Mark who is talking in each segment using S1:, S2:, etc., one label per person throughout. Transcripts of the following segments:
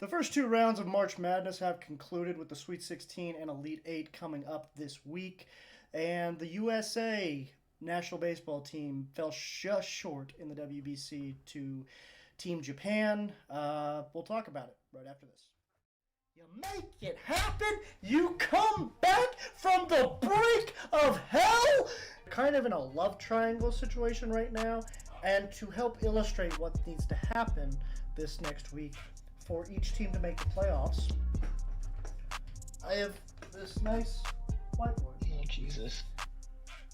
S1: The first two rounds of March Madness have concluded with the Sweet 16 and Elite 8 coming up this week. And the USA national baseball team fell just short in the WBC to Team Japan. We'll talk about it right after this. You make it happen. You come back from the brink of hell. Kind of in a love triangle situation right now. And to help illustrate what needs to happen this next week for each team to make the playoffs, I have this nice whiteboard.
S2: Oh, Jesus.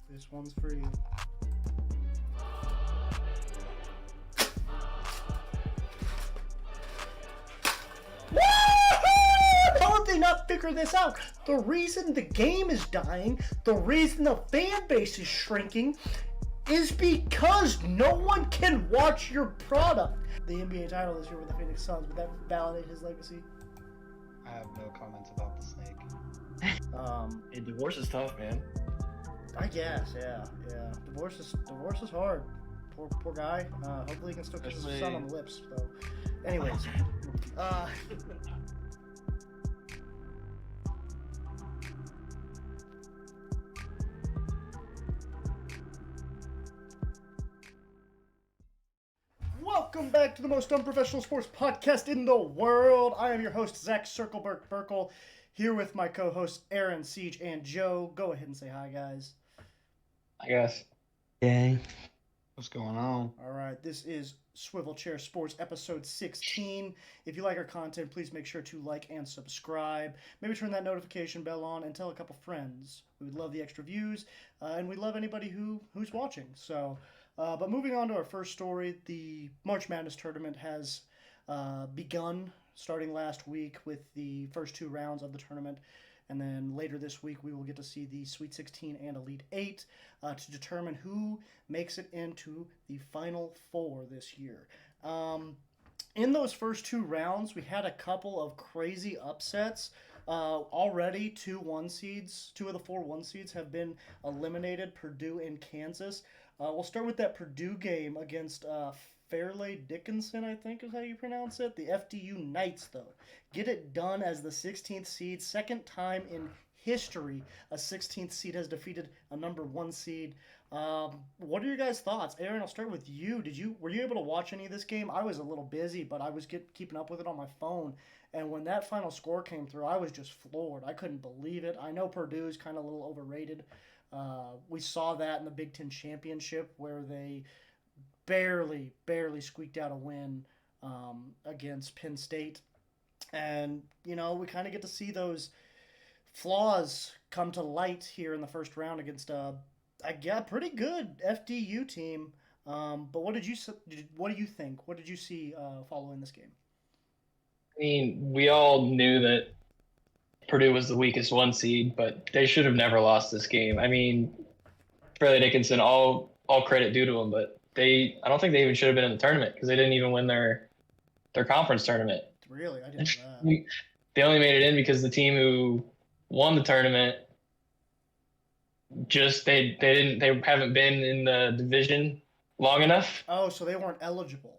S1: This one's for you. How did they not figure this out? The reason the game is dying, the reason the fan base is shrinking, is because no one can watch your product. The NBA title this year with the Phoenix Suns, would that validate his legacy?
S3: I have no comments about the snake.
S2: Hey, divorce is tough, man.
S1: I guess, yeah. Divorce is hard. Poor guy. Hopefully he can still kiss his son on the lips, though. Anyways, welcome back to the most unprofessional sports podcast in the world. I am your host, Zach Circleberg Burkle, here with my co-hosts Aaron, Siege, and Joe. Go ahead and say hi, guys.
S2: I guess.
S3: Yay. What's going on?
S1: All right, this is Swivel Chair Sports episode 16. If you like our content, please make sure to like and subscribe. Maybe turn that notification bell on and tell a couple friends. We would love the extra views, and we love anybody who's watching. So, but moving on to our first story, the March Madness tournament has begun starting last week with the first two rounds of the tournament. And then later this week, we will get to see the Sweet 16 and Elite 8 to determine who makes it into the Final Four this year. In those first two rounds, we had a couple of crazy upsets. Already, two of the four one seeds have been eliminated, Purdue and Kansas. We'll start with that Purdue game against Fairleigh Dickinson, I think is how you pronounce it. The FDU Knights, though, get it done as the 16th seed. Second time in history a 16th seed has defeated a number one seed. What are your guys' thoughts? Aaron, I'll start with you. Were you able to watch any of this game? I was a little busy, but I was keeping up with it on my phone. And when that final score came through, I was just floored. I couldn't believe it. I know Purdue's kind of a little overrated. We saw that in the Big Ten Championship where they barely squeaked out a win against Penn State. And, we kind of get to see those flaws come to light here in the first round against a pretty good FDU team. But what do you think? What did you see following this game?
S2: I mean, we all knew that Purdue was the weakest one seed, but they should have never lost this game. I mean, Fairleigh Dickinson, all credit due to them, but I don't think they even should have been in the tournament because they didn't even win their conference tournament.
S1: Really? I didn't know that.
S2: They only made it in because the team who won the tournament they haven't been in the division long enough.
S1: Oh, so they weren't eligible.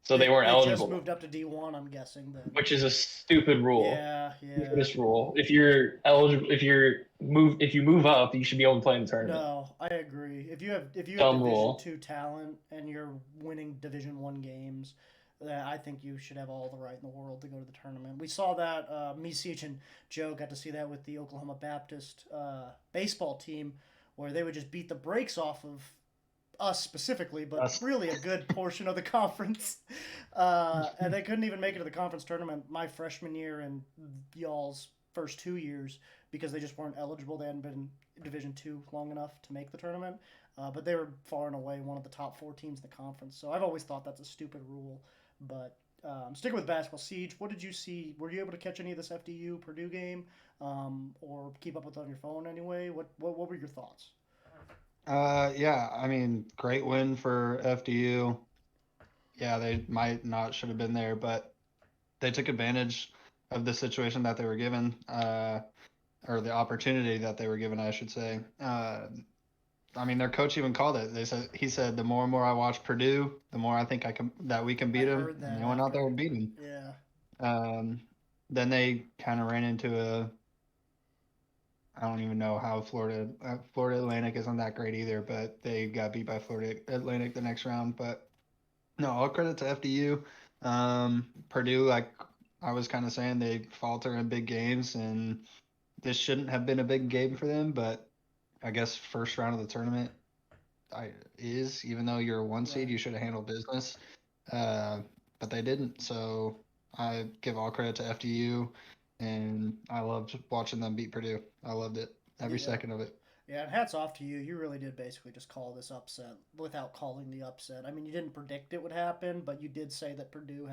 S2: So they weren't eligible.
S1: Just moved up to D1, I'm guessing.
S2: Which is a stupid rule.
S1: Yeah.
S2: This rule. If you're eligible, if you move up, you should be able to play in the tournament.
S1: No, I agree. If you have Division 2 talent and you're winning Division 1 games, I think you should have all the right in the world to go to the tournament. We saw that. Me, Siege, and Joe got to see that with the Oklahoma Baptist baseball team, where they would just beat the brakes off of us specifically, but really a good portion of the conference. And they couldn't even make it to the conference tournament my freshman year and y'all's first 2 years because they just weren't eligible. They hadn't been in Division 2 long enough to make the tournament. But they were far and away one of the top four teams in the conference. So I've always thought that's a stupid rule. But sticking with basketball, Siege, what did you see? Were you able to catch any of this FDU Purdue game or keep up with it on your phone anyway? What were your thoughts?
S3: Yeah, I mean, great win for FDU. Yeah, they might not should have been there, but they took advantage of the situation that they were given, or the opportunity that they were given, I should say. I mean, their coach even called it. He said, the more and more I watch Purdue, the more I think that we can beat them. And they went out there and beat them.
S1: Yeah.
S3: Then they kind of ran into I don't even know how Florida Atlantic isn't that great either, but they got beat by Florida Atlantic the next round. But no, all credit to FDU. Purdue, like I was kind of saying, they falter in big games, and this shouldn't have been a big game for them. But I guess first round of the tournament even though you're a one seed,
S1: Right.
S3: you should have handled business. But they didn't. So I give all credit to FDU, and I loved watching them beat Purdue. I loved it, every
S1: Yeah.
S3: second of it.
S1: Yeah, and hats off to you. You really did basically just call this upset without calling the upset. I mean, you didn't predict it would happen, but you did say that Purdue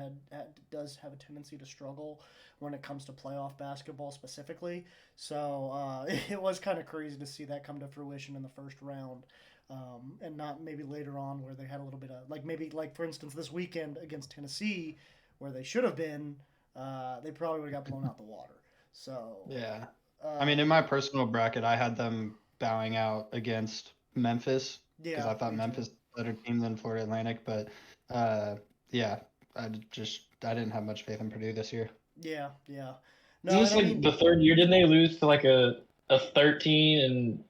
S1: does have a tendency to struggle when it comes to playoff basketball specifically. So it was kind of crazy to see that come to fruition in the first round, and not maybe later on where they had a little bit of like for instance this weekend against Tennessee, where they should have been, they probably would have got blown out the water. So
S3: Yeah. I mean,
S1: uh,
S3: in my personal bracket, I had them bowing out against Memphis because
S1: yeah,
S3: I thought
S1: me too.
S3: Memphis was a better team than Florida Atlantic. But yeah, I didn't have much faith in Purdue this year.
S1: Yeah, yeah.
S2: Isn't
S1: No,
S2: this
S1: and I
S2: like
S1: mean,
S2: the third year? Didn't they lose to like a 13 and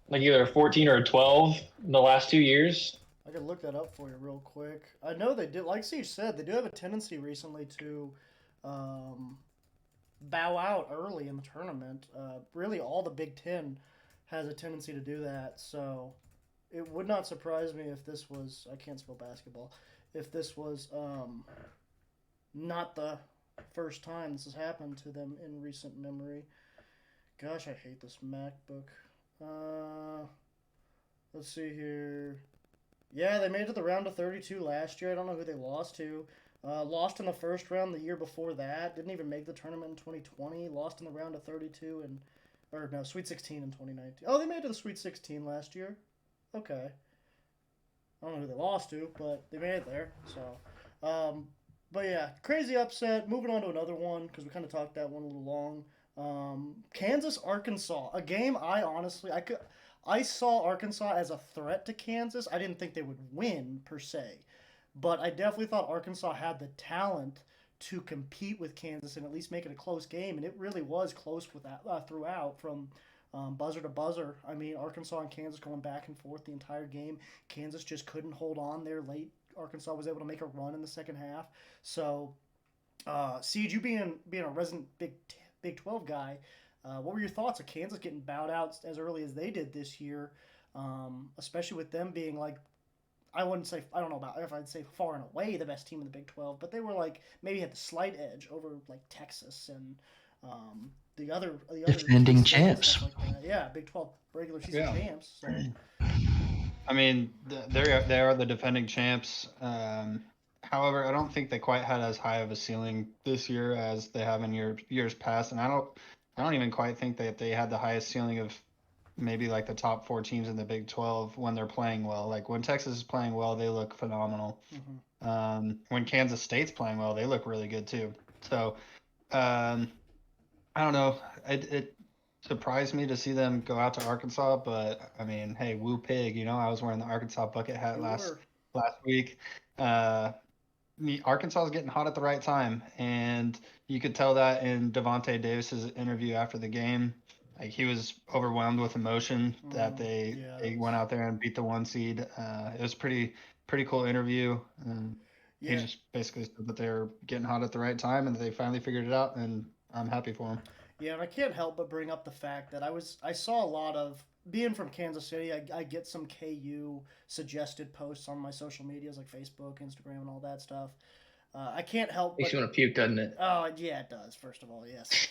S2: like either a 14 or a 12 in the last 2 years?
S1: I could look that up for you real quick. I know they did, like Steve said, they do have a tendency recently to um, bow out early in the tournament. Really, all the Big Ten has a tendency to do that. So it would not surprise me if this was, I can't spell basketball, if this was not the first time this has happened to them in recent memory. Gosh, I hate this MacBook. Uh, let's see here. Yeah, they made it to the round of 32 last year. I don't know who they lost to. Lost in the first round the year before that. Didn't even make the tournament in 2020. Lost in the round of 32 and or no, Sweet 16 in 2019. Oh, they made it to the Sweet 16 last year. Okay. I don't know who they lost to, but they made it there. So, but yeah, crazy upset. Moving on to another one because we kind of talked that one a little long. Kansas Arkansas, a game I saw Arkansas as a threat to Kansas. I didn't think they would win per se, but I definitely thought Arkansas had the talent to compete with Kansas and at least make it a close game, and it really was close with that throughout from buzzer to buzzer. I mean, Arkansas and Kansas going back and forth the entire game. Kansas just couldn't hold on there late. Arkansas was able to make a run in the second half. So, Siege, you being a resident Big 12 guy, what were your thoughts of Kansas getting bowed out as early as they did this year, especially with them being like, I wouldn't say, I don't know about if I'd say far and away the best team in the Big 12, but they were like maybe had the slight edge over like Texas and the other
S4: Defending
S1: teams and
S4: champs.
S1: stuff like that. Yeah, Big 12 regular season
S3: Yeah.
S1: champs. So
S3: I mean, they are the defending champs. However, I don't think they quite had as high of a ceiling this year as they have in years past, and I don't even quite think that they had the highest ceiling of maybe like the top four teams in the Big 12 when they're playing well. Like when Texas is playing well, they look phenomenal. When Kansas State's playing well, they look really good too. So um, I don't know. It surprised me to see them go out to Arkansas, but I mean, hey, woo pig, I was wearing the Arkansas bucket hat
S1: you
S3: last
S1: were.
S3: last week. Uh, Arkansas is getting hot at the right time, and you could tell that in Devonte Davis's interview after the game. Like he was overwhelmed with emotion that
S1: Yeah,
S3: they went out there and beat the one seed. It was pretty cool interview. He
S1: yeah.
S3: just basically said that they were getting hot at the right time and that they finally figured it out, and I'm happy for him.
S1: Yeah, and I can't help but bring up the fact that I saw a lot of being from Kansas City. I get some KU suggested posts on my social medias like Facebook, Instagram, and all that stuff. I can't help
S2: Makes
S1: but
S2: you want to puke, doesn't it?
S1: oh yeah, it does. First of all, yes.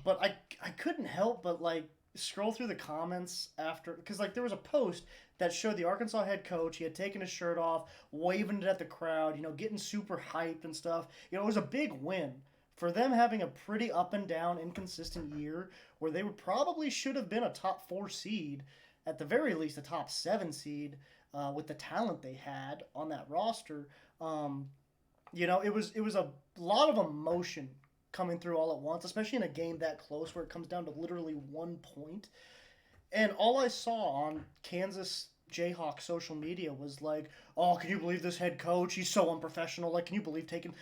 S1: But I couldn't help but like scroll through the comments after because like there was a post that showed the Arkansas head coach. He had taken his shirt off, waving it at the crowd, getting super hyped and stuff. It was a big win for them having a pretty up and down, inconsistent year where they would probably should have been a top four seed, at the very least a top seven seed, with the talent they had on that roster. Um, it was a lot of emotion coming through all at once, especially in a game that close where it comes down to literally 1 point. And all I saw on Kansas Jayhawk social media was like, "Oh, can you believe this head coach? He's so unprofessional. Like, can you believe taking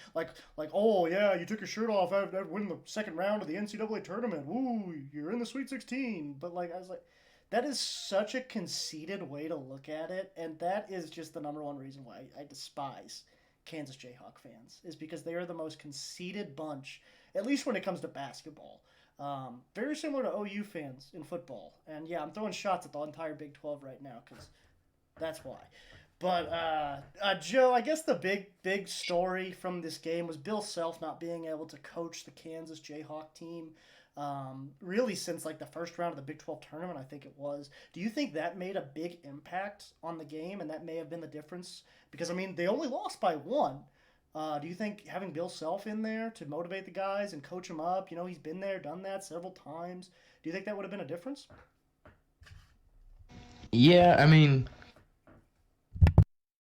S1: oh yeah, you took your shirt off after winning the second round of the NCAA tournament. Woo, you're in the Sweet 16." But like, I was like, that is such a conceited way to look at it, and that is just the number one reason why I despise Kansas Jayhawk fans, is because they are the most conceited bunch, at least when it comes to basketball. Very similar to OU fans in football. And yeah, I'm throwing shots at the entire Big 12 right now because that's why. But Joe, I guess the big story from this game was Bill Self not being able to coach the Kansas Jayhawk team. Really since like the first round of the Big 12 tournament, I think it was. Do you think that made a big impact on the game, and that may have been the difference? Because I mean, they only lost by one. Do you think having Bill Self in there to motivate the guys and coach them up, he's been there, done that several times. Do you think that would have been a difference?
S4: Yeah, I mean,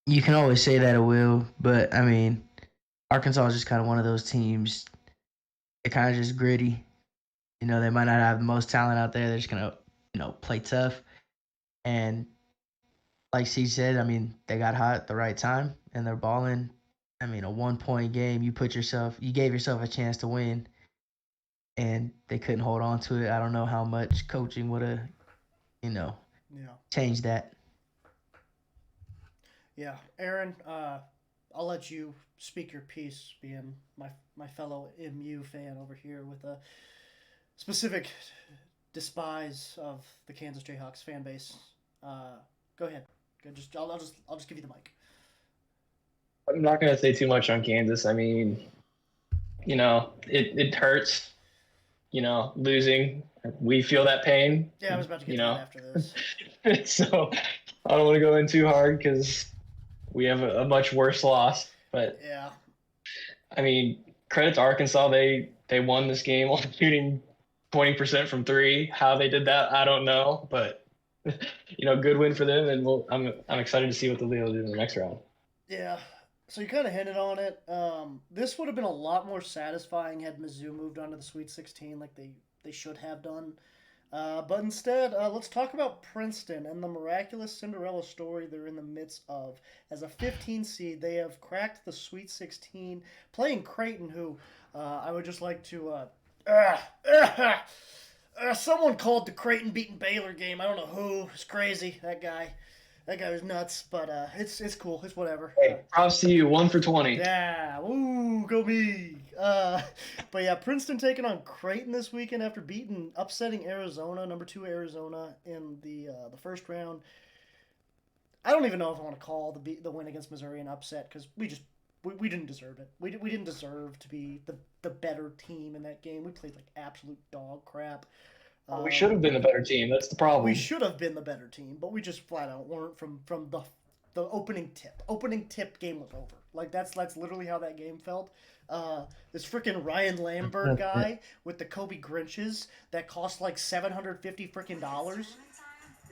S4: you can always say that it will, but I mean, Arkansas is just kind of one of those teams. They're kind of just gritty. They might not have the most talent out there. They're just gonna, play tough. And like C said, I mean, they got hot at the right time and they're balling. I mean, a 1 point game, you gave yourself a chance to win, and they couldn't hold on to it. I don't know how much coaching would have,
S1: Yeah.
S4: changed that.
S1: Yeah. Aaron, I'll let you speak your piece, being my fellow MU fan over here with a specific despise of the Kansas Jayhawks fan base. Go ahead. I'll just give you the mic.
S2: I'm not going to say too much on Kansas. I mean, it hurts, losing. We feel that pain.
S1: Yeah, I was about to get to that after this.
S2: So I don't want to go in too hard because we have a much worse loss. But,
S1: yeah,
S2: I mean, credit to Arkansas. They won this game while shooting 20% from three. How they did that, I don't know. But, good win for them. And I'm excited to see what they'll be able to do in the next round.
S1: Yeah. So you kind of hinted on it. This would have been a lot more satisfying had Mizzou moved on to the Sweet 16 like they should have done. But instead, let's talk about Princeton and the miraculous Cinderella story they're in the midst of. As a 15 seed, they have cracked the Sweet 16, playing Creighton, who I would just like to... someone called the Creighton beating Baylor game. I don't know who. It's crazy. That guy was nuts, but it's cool. It's whatever.
S2: Hey, props to you. 1 for 20.
S1: Yeah, woo, go me. But yeah, Princeton taking on Creighton this weekend after upsetting Arizona, number 2 Arizona in the first round. I don't even know if I want to call the win against Missouri an upset because we didn't deserve it. We didn't deserve to be the better team in that game. We played like absolute dog crap.
S2: We should have been the better team. That's the problem.
S1: We should have been the better team, but we just flat out weren't from the opening tip. Opening tip, game was over. Like that's literally how that game felt. This freaking Ryan Lambert guy with the Kobe Grinches that cost like $750 freaking dollars,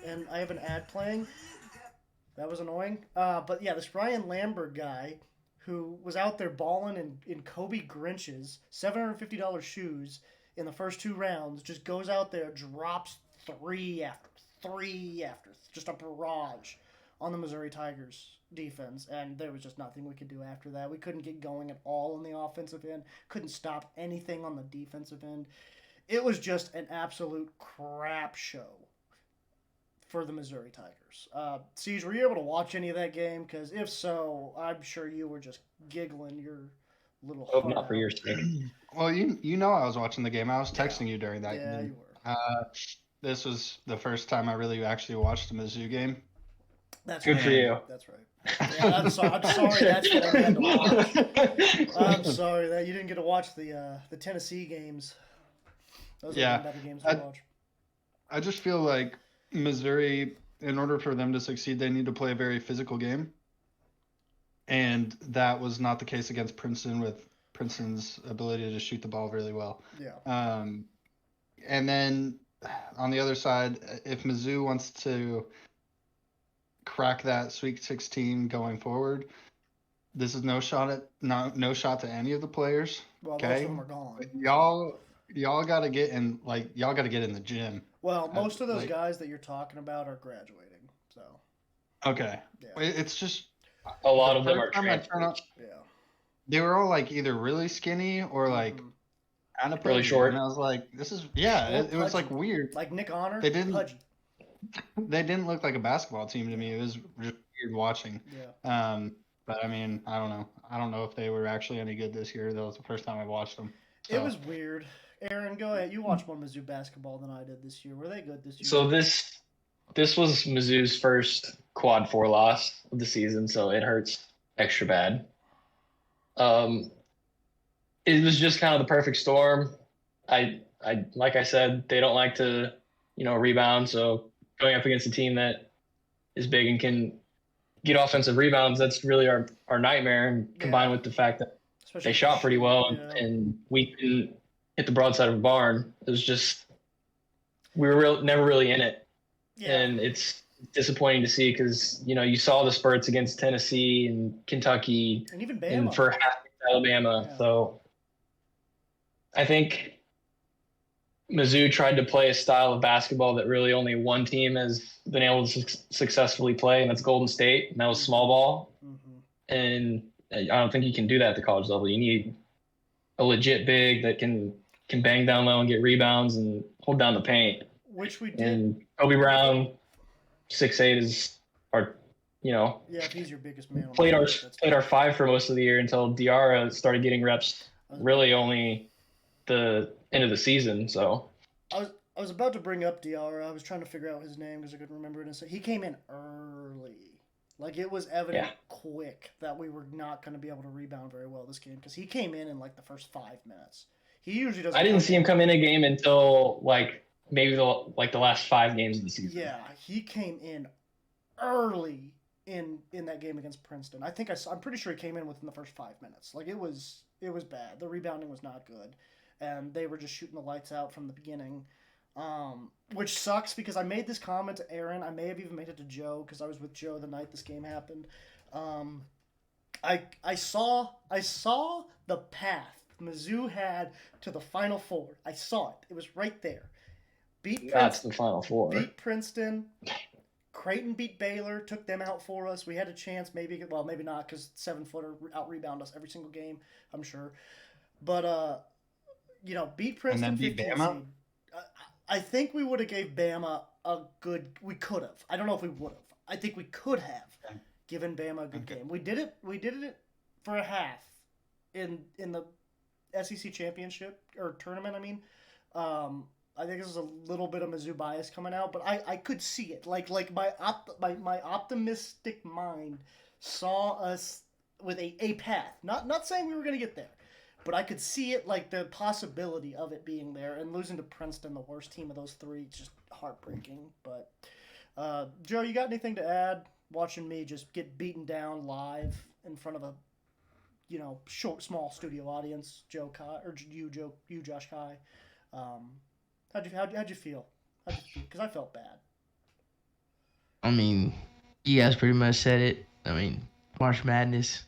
S1: and I have an ad playing. That was annoying. But yeah, this Ryan Lambert guy who was out there balling in Kobe Grinches, $750 shoes in the first 2 rounds, just goes out there, drops three after, just a barrage on the Missouri Tigers defense, and there was just nothing we could do after that. We couldn't get going at all on the offensive end, couldn't stop anything on the defensive end. It was just an absolute crap show for the Missouri Tigers. Siege, were you able to watch any of that game? Because if so, I'm sure you were just giggling your little
S2: Hope
S1: heart
S2: not for
S1: out.
S2: your sake.
S3: Well, I was watching the game. I was texting you during that.
S1: Yeah,
S3: game.
S1: you were.
S3: This was the first time I really actually watched a Mizzou game.
S1: That's
S2: Good
S1: right.
S2: for you.
S1: That's right. Yeah, I'm sorry that's what I had to watch. I'm sorry that you didn't get to watch the Tennessee games. Those
S3: Yeah.
S1: are the better games to watch.
S3: I just feel like Missouri, in order for them to succeed, they need to play a very physical game. And that was not the case against Princeton, with Princeton's ability to shoot the ball really well.
S1: Yeah.
S3: And then on the other side, if Mizzou wants to crack that Sweet 16 going forward, this is no shot to any of the players.
S1: Well, most
S3: Okay,
S1: of them are gone.
S3: y'all got to get in the gym.
S1: Well, most of those
S3: like-
S1: guys that you're talking about are graduating. So
S3: Okay.
S1: Yeah.
S3: It's just
S2: A lot
S3: the
S2: of them are
S3: first time I turned on,
S2: transfers.
S1: Yeah.
S3: they were all like either really skinny or like
S1: Mhm.
S3: kind of
S2: Really
S3: pudgy.
S2: short.
S3: And I was like, this is
S1: Or
S3: it was like
S1: pudgy.
S3: weird.
S1: Like Nick Honor,
S3: They didn't
S1: pudgy.
S3: they didn't look like a basketball team to me. It was just weird watching.
S1: Yeah.
S3: But I mean, I don't know. I don't know if they were actually any good this year. That was the first time I watched them.
S1: It was weird. Aaron, go ahead. You watched more Mizzou basketball than I did this year. Were they good this year?
S2: So this was Mizzou's first quad 4 loss of the season, so it hurts extra bad. It was just kind of the perfect storm. I like I said, they don't like to, rebound. So going up against a team that is big and can get offensive rebounds, that's really our nightmare. And combined with the fact that
S1: Especially
S2: they shot pretty well
S1: yeah.
S2: and we couldn't hit the broadside of a barn, it was just we were never really in it.
S1: Yeah.
S2: And it's disappointing to see because you saw the spurts against Tennessee and Kentucky
S1: And even Bama.
S2: and for half Alabama.
S1: Yeah.
S2: So I think Mizzou tried to play a style of basketball that really only one team has been able to successfully play, and that's Golden State, and that was small ball.
S1: Mm-hmm.
S2: And I don't think you can do that at the college level. You need a legit big that can bang down low and get rebounds and hold down the paint.
S1: Which we did.
S2: And Kobe Brown, 6'8", is our,
S1: Yeah, if he's your biggest man.
S2: played our 5 for most of the year until Diarra started getting reps. Really, only the end of the season. So
S1: I was about to bring up Diarra. I was trying to figure out his name because I couldn't remember it. He came in early. Like, it was evident quick that we were not going to be able to rebound very well this game because he came in like the first 5 minutes. He usually doesn't.
S2: I didn't see him come in a game until maybe the last 5 games of the season.
S1: Yeah, he came in early in that game against Princeton. I'm pretty sure he came in within the first 5 minutes. Like, it was bad. The rebounding was not good, and they were just shooting the lights out from the beginning. Which sucks because I made this comment to Aaron. I may have even made it to Joe because I was with Joe the night this game happened. I saw the path Mizzou had to the Final Four. I saw it. It was right there.
S2: That's the Final Four.
S1: Beat Princeton. Creighton beat Baylor, took them out for us. We had a chance, maybe not, because 7-footer out-rebound us every single game, I'm sure. But, beat Princeton.
S3: And then beat Bama?
S1: Seed. I think we would have gave Bama we could have. I don't know if we would have. I think we could have given Bama a good game. We did it for a half in the SEC championship, or tournament, I mean. I think this is a little bit of Mizzou bias coming out, but I could see it. Like my optimistic mind saw us with a path. Not saying we were going to get there, but I could see it, like the possibility of it being there. And losing to Princeton, the worst team of those 3, it's just heartbreaking. But Joe, you got anything to add? Watching me just get beaten down live in front of a small studio audience, Joe Kai, or you Josh Kai. How'd you feel? Because I felt bad.
S4: I mean, you guys pretty much said it. I mean, March Madness.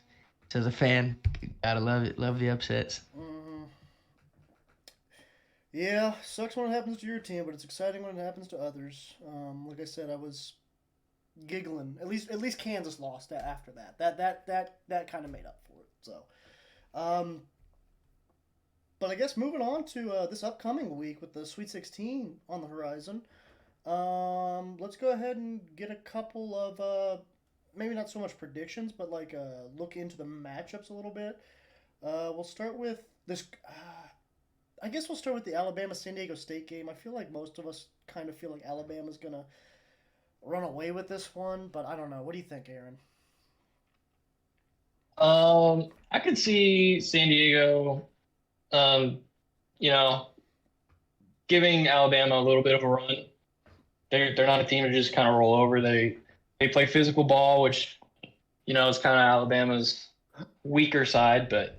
S4: So as a fan, gotta love it. Love the upsets.
S1: Mm-hmm. Yeah, sucks when it happens to your team, but it's exciting when it happens to others. Like I said, I was giggling. At least Kansas lost after that. That kind of made up for it. So, but I guess moving on to this upcoming week with the Sweet 16 on the horizon, let's go ahead and get a couple of maybe not so much predictions, but look into the matchups a little bit. We'll start with this. I guess we'll start with the Alabama-San Diego State game. I feel like most of us kind of feel like Alabama's gonna run away with this one, but I don't know. What do you think, Aaron?
S2: I could see San Diego. Giving Alabama a little bit of a run. They're not a team to just kind of roll over. They play physical ball, which is kind of Alabama's weaker side, but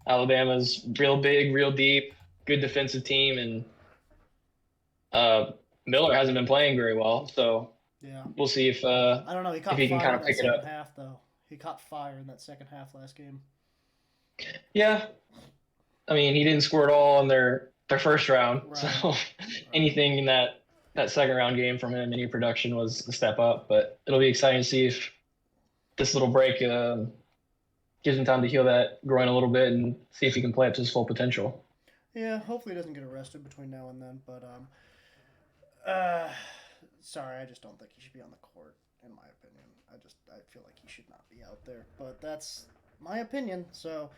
S2: Alabama's real big, real deep, good defensive team, and Miller hasn't been playing very well, so
S1: yeah,
S2: we'll see if
S1: I don't know. He caught
S2: he can
S1: fire
S2: kind of
S1: in
S2: pick
S1: that
S2: it
S1: second
S2: up.
S1: half, though. He caught fire in that second half last game.
S2: Yeah. I mean, he didn't score at all in their first round.
S1: Right.
S2: So anything in that that second round game from him, any production was a step up. But it'll be exciting to see if this little break gives him time to heal that groin a little bit and see if he can play up to his full potential.
S1: Yeah, hopefully he doesn't get arrested between now and then. But sorry, I just don't think he should be on the court. In my opinion, I feel like he should not be out there. But that's my opinion. So,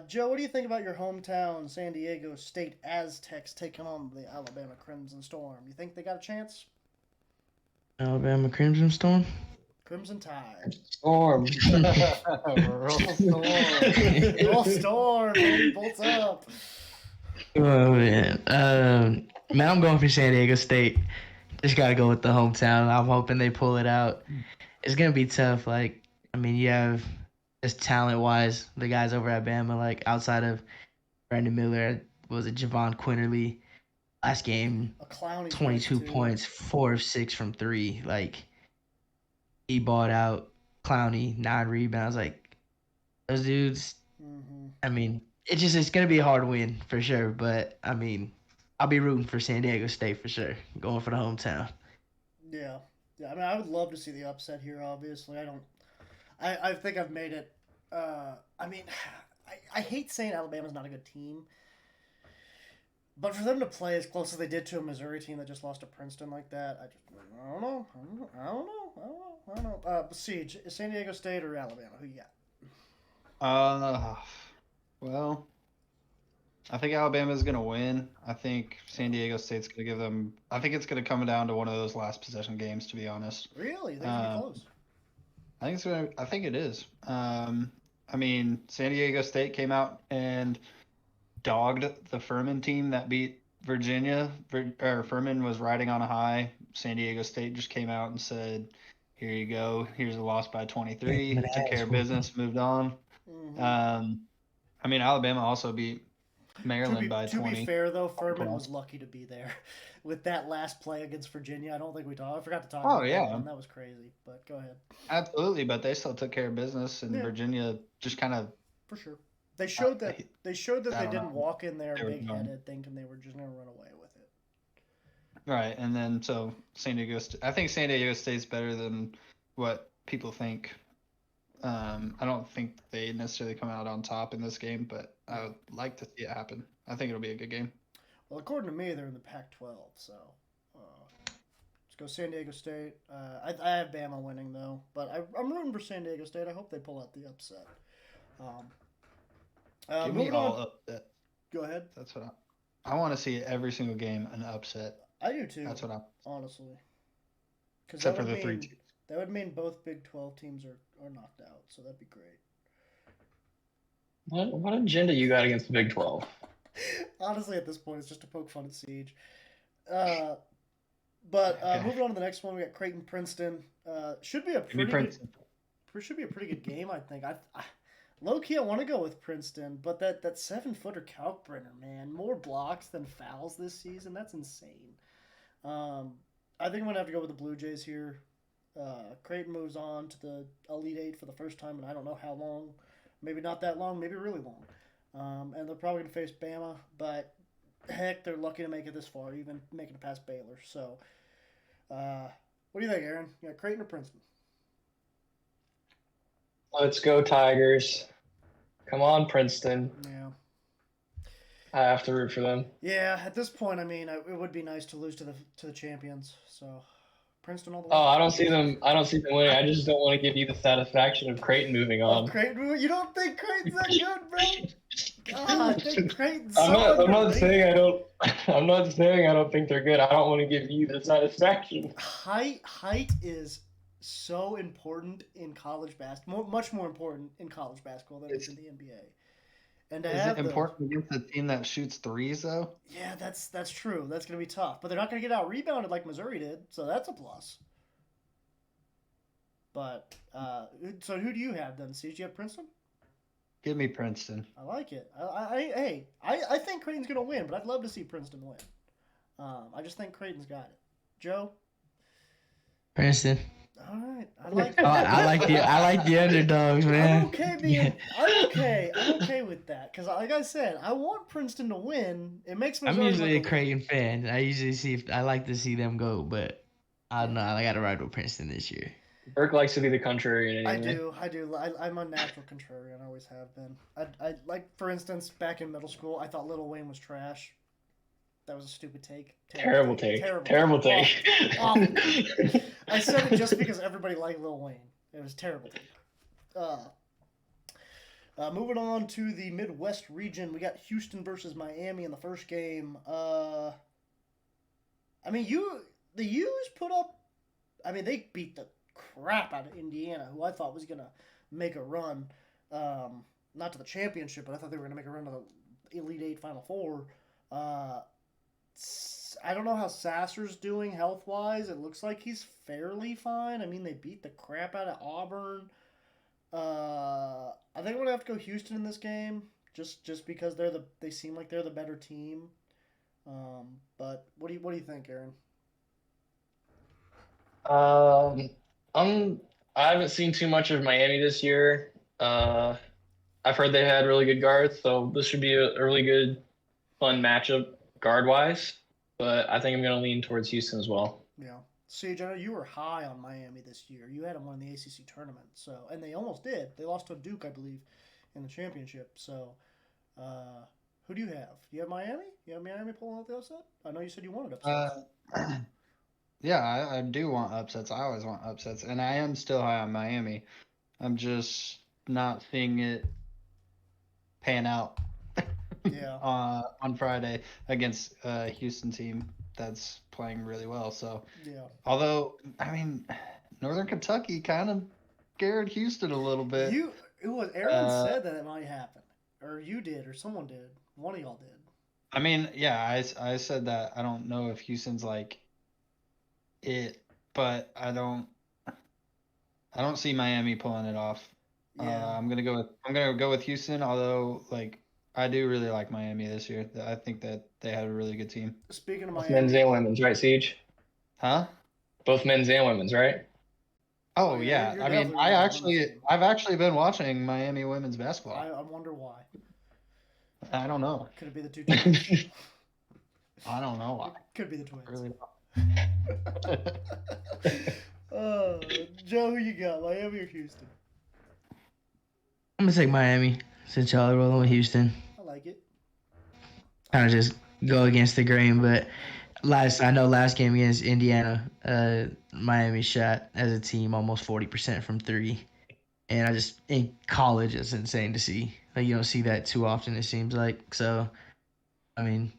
S1: Joe, what do you think about your hometown San Diego State Aztecs taking on the Alabama Crimson Storm? You think they got a chance?
S4: Alabama Crimson Storm.
S1: Crimson Tide.
S2: Storm.
S3: Roll Storm.
S1: Roll Storm, baby, bolts up.
S4: Oh man, man, I'm going for San Diego State. Just gotta go with the hometown. I'm hoping they pull it out. It's gonna be tough. Like, I mean, you have just talent-wise, the guys over at Bama, like outside of Brandon Miller, was it Javon Quinterly? Last game,
S1: A clowny
S4: 22
S1: 22.
S4: points, 4 of 6 from 3. Like, he bought out Clowney, 9 rebounds. Like, those dudes.
S1: Mm-hmm.
S4: I mean, it's gonna be a hard win for sure. But I mean, I'll be rooting for San Diego State for sure. Going for the hometown.
S1: Yeah. I mean, I would love to see the upset here. Obviously, I think I've made it. I mean, I hate saying Alabama's not a good team, but for them to play as close as they did to a Missouri team that just lost to Princeton like that, I don't know. Siege, San Diego State or Alabama? Who you got?
S3: Well, I think Alabama's going to win. I think San Diego State's going to give them. I think it's going to come down to one of those last possession games, to be honest.
S1: Really? They can be close.
S3: I think it's going to. I think it is. I mean, San Diego State came out and dogged the Furman team that beat Virginia. Furman was riding on a high. San Diego State just came out and said, "Here you go. Here's a loss by 23. Took care of business, moved on."
S1: Mm-hmm.
S3: I mean, Alabama also beat Maryland by 20.
S1: To be fair, though, Furman was lucky to be there with that last play against Virginia. I don't think I forgot to talk about that one. That was crazy, but go ahead.
S3: Absolutely, but they still took care of business, and Virginia just kind of...
S1: For sure. They showed that they didn't walk in there big-headed thinking they were just going to run away with it.
S3: Right, and then so I think San Diego State's better than what people think. I don't think they necessarily come out on top in this game, but I would like to see it happen. I think it'll be a good game.
S1: Well, according to me, they're in the Pac-12, so let's go San Diego State. I have Bama winning, though, but I'm rooting for San Diego State. I hope they pull out the upset.
S3: Give me all upset.
S1: Go ahead.
S3: That's what I want to see every single game an upset.
S1: I do, too.
S3: That's what
S1: honestly.
S3: Except for the 3 teams.
S1: That would mean both Big 12 teams are knocked out, so that'd be great.
S2: What agenda you got against the Big 12?
S1: Honestly, at this point, it's just to poke fun at Siege. But moving on to the next one, we got Creighton Princeton. Should be a pretty good game, I think. Low key, I want to go with Princeton, but that 7-footer Kalkbrenner, man, more blocks than fouls this season. That's insane. I think I'm gonna have to go with the Blue Jays here. Creighton moves on to the Elite Eight for the first time in I don't know how long. Maybe not that long, maybe really long. And they're probably going to face Bama, but heck, they're lucky to make it this far, even making it past Baylor. So, what do you think, Aaron? You got Creighton or Princeton?
S2: Let's go Tigers. Come on, Princeton.
S1: Yeah.
S2: I have to root for them.
S1: Yeah, at this point, I mean, it would be nice to lose to the champions. So, Princeton all the way.
S2: Oh, I don't see them winning. I just don't want to give you the satisfaction of Creighton moving on.
S1: Creighton, you don't think Creighton's that good, bro? God, I think Creighton's
S2: I'm not saying I don't think they're good. I don't want to give you the satisfaction.
S1: Height is so important in college basketball, much more important in college basketball than it is in the NBA. And to
S3: is it important against a team that shoots threes, though?
S1: Yeah, that's true. That's going to be tough. But they're not going to get out rebounded like Missouri did, so that's a plus. But so who do you have then? Do you have Princeton?
S3: Give me Princeton.
S1: I like it. I think Creighton's going to win, but I'd love to see Princeton win. I just think Creighton's got it. Joe?
S4: Princeton.
S1: All right, I like
S4: I like the underdogs, man.
S1: I'm okay being. I'm okay. I'm okay with that because, like I said, I want Princeton to win. It makes me.
S4: I'm usually a Creighton fan. I usually I like to see them go, but I don't know. I got to ride with Princeton this year.
S2: Burke likes to be the contrarian
S1: I
S2: anyway.
S1: do. I'm a natural contrarian. I always have been. I like, for instance, back in middle school, I thought Lil Wayne was trash. That was a stupid take.
S2: Terrible take.
S1: Awful. I said it just because everybody liked Lil Wayne. It was a terrible take. Moving on to the Midwest region, we got Houston versus Miami in the first game. I mean, the U's put up. I mean, they beat the crap out of Indiana, who I thought was gonna make a run, not to the championship, but I thought they were gonna make a run to the Elite Eight, Final Four. I don't know how Sasser's doing health-wise. It looks like he's fairly fine. I mean, they beat the crap out of Auburn. I think I'm gonna have to go Houston in this game, just because they seem like they're the better team. But what do you think, Aaron?
S2: I haven't seen too much of Miami this year. I've heard they had really good guards, so this should be a really good, fun matchup guard-wise. But I think I'm going to lean towards Houston as well.
S1: Yeah. Siege, I know you were high on Miami this year. You had them win the ACC tournament, and they almost did. They lost to Duke, I believe, in the championship. So, who do you have? Do you have Miami? You have Miami pulling out the upset? I know you said you wanted upsets.
S3: Yeah, I do want upsets. I always want upsets, and I am still high on Miami. I'm just not seeing it pan out.
S1: Yeah.
S3: On Friday against a Houston team that's playing really well. So,
S1: yeah.
S3: Although, I mean, Northern Kentucky kind of scared Houston a little bit.
S1: Aaron said that it might happen, or you did, or someone did. One of y'all did.
S3: I mean, yeah, I said that. I don't know if Houston's like it, but I don't see Miami pulling it off.
S1: Yeah.
S3: I'm gonna go with Houston, although like I do really like Miami this year. I think that they have a really good team.
S1: Speaking of
S2: Both
S1: Miami,
S2: men's and women's, right, Siege?
S3: Huh?
S2: Both men's and women's, right?
S3: Oh
S1: yeah,
S3: yeah.
S1: you're
S3: I mean,
S1: definitely
S3: I've actually been watching Miami women's basketball.
S1: I wonder why.
S3: I don't know.
S1: Could it be the two twins?
S3: I don't know why.
S1: Could be the twins.
S3: Really
S1: Joe, who you got? Miami or Houston?
S4: I'm gonna take Miami since y'all are rolling with Houston.
S1: I like it.
S4: Kind of just go against the grain, but last game against Indiana, Miami shot as a team almost 40% from three, and in college it's insane to see. Like, you don't see that too often, it seems like. So, I mean,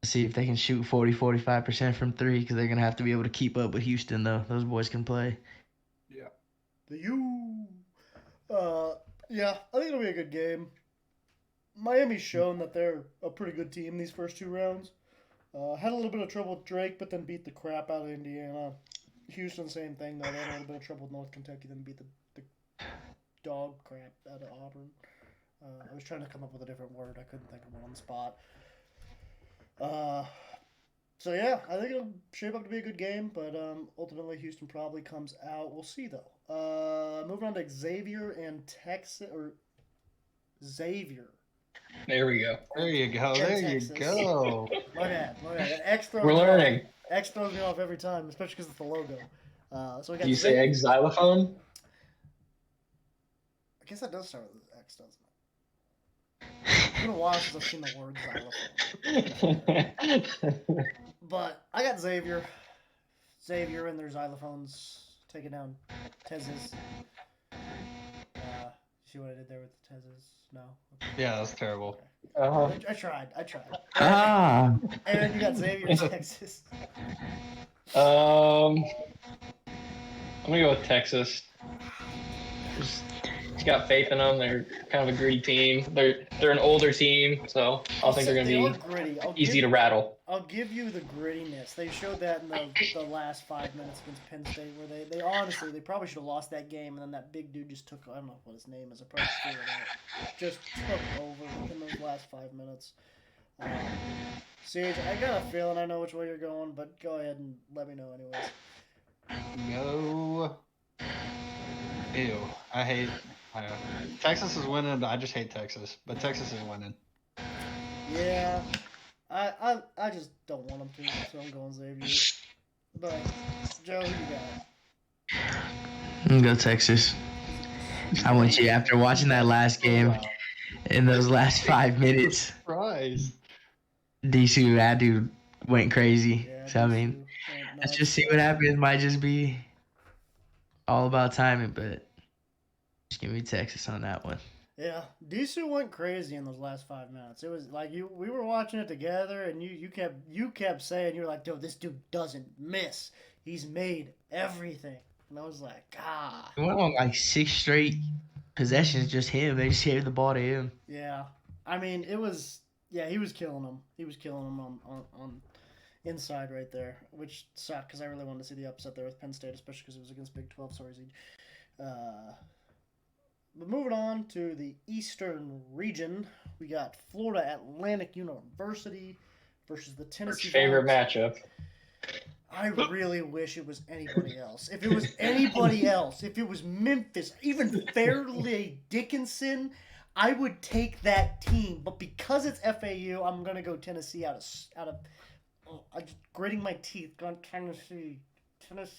S4: let's see if they can shoot 40-45% from three, because they're gonna have to be able to keep up with Houston though. Those boys can play.
S3: Yeah.
S1: The U. Yeah, I think it'll be a good game. Miami's shown that they're a pretty good team these first two rounds. Had a little bit of trouble with Drake, but then beat the crap out of Indiana. Houston, same thing, though. They had a little bit of trouble with North Kentucky, then beat the dog crap out of Auburn. I was trying to come up with a different word. I couldn't think of one on the spot. So, yeah, I think it'll shape up to be a good game, but ultimately Houston probably comes out. We'll see, though. Moving on to Xavier and Texas, or Xavier.
S2: There we go.
S3: There you go. There you go.
S1: My bad.
S2: We're learning.
S1: X throws me off every time, especially because it's the logo. So we got
S2: Do you say egg xylophone?
S1: I guess that does start with X, doesn't it? It's been a while since I've seen the word xylophone. But I got Xavier. Xavier and their xylophones taking down Tez's. See what I did there with the Tez's? No? Okay.
S3: Yeah, that's terrible.
S2: Uh-huh.
S1: I tried. Aaron, you got Xavier in Texas.
S2: I'm gonna go with Texas. Just got faith in them. They're kind of a gritty team. They're an older team, so I think they're gonna be easy to rattle.
S1: I'll give you the grittiness. They showed that in the last 5 minutes against Penn State, where they honestly, they probably should have lost that game, and then that big dude just took, I don't know what his name is, I probably figured it out, just took over in those last 5 minutes. Siege, I got a feeling I know which way you're going, but go ahead and let me know anyways.
S3: Go Ew. I hate. Texas is winning. I just hate Texas, but Texas is winning.
S1: Yeah, I just don't want them to, so I'm going Xavier. But Joe, who you got?
S4: I'm gonna go Texas. I want you after watching that last game
S3: Wow.
S4: in those last 5 minutes.
S3: Surprise.
S4: DC, that dude went crazy.
S1: Yeah,
S4: So I mean,
S1: DSU went
S4: let's
S1: nuts.
S4: just see what happens. Might just be all about timing, but just give me Texas on that one.
S1: Yeah, DSU went crazy in those last 5 minutes. It was like we were watching it together, and you kept saying, you were like, "Dude, this dude doesn't miss. He's made everything." And I was like, "Ah."
S4: He went on like 6 straight possessions, just him. They just gave the ball to him.
S1: Yeah, I mean, it was. Yeah, he was killing them. He was killing them on inside right there, which sucked because I really wanted to see the upset there with Penn State, especially because it was against Big 12. Sorry, Zeke. But moving on to the Eastern region, we got Florida Atlantic University versus the Tennessee
S2: Favorite
S1: Vols.
S2: matchup.
S1: I really wish it was anybody else. If it was anybody else, if it was Memphis, even Fairleigh Dickinson, I would take that team. But because it's FAU, I'm gonna go Tennessee out of. I'm just gritting my teeth. Going Tennessee.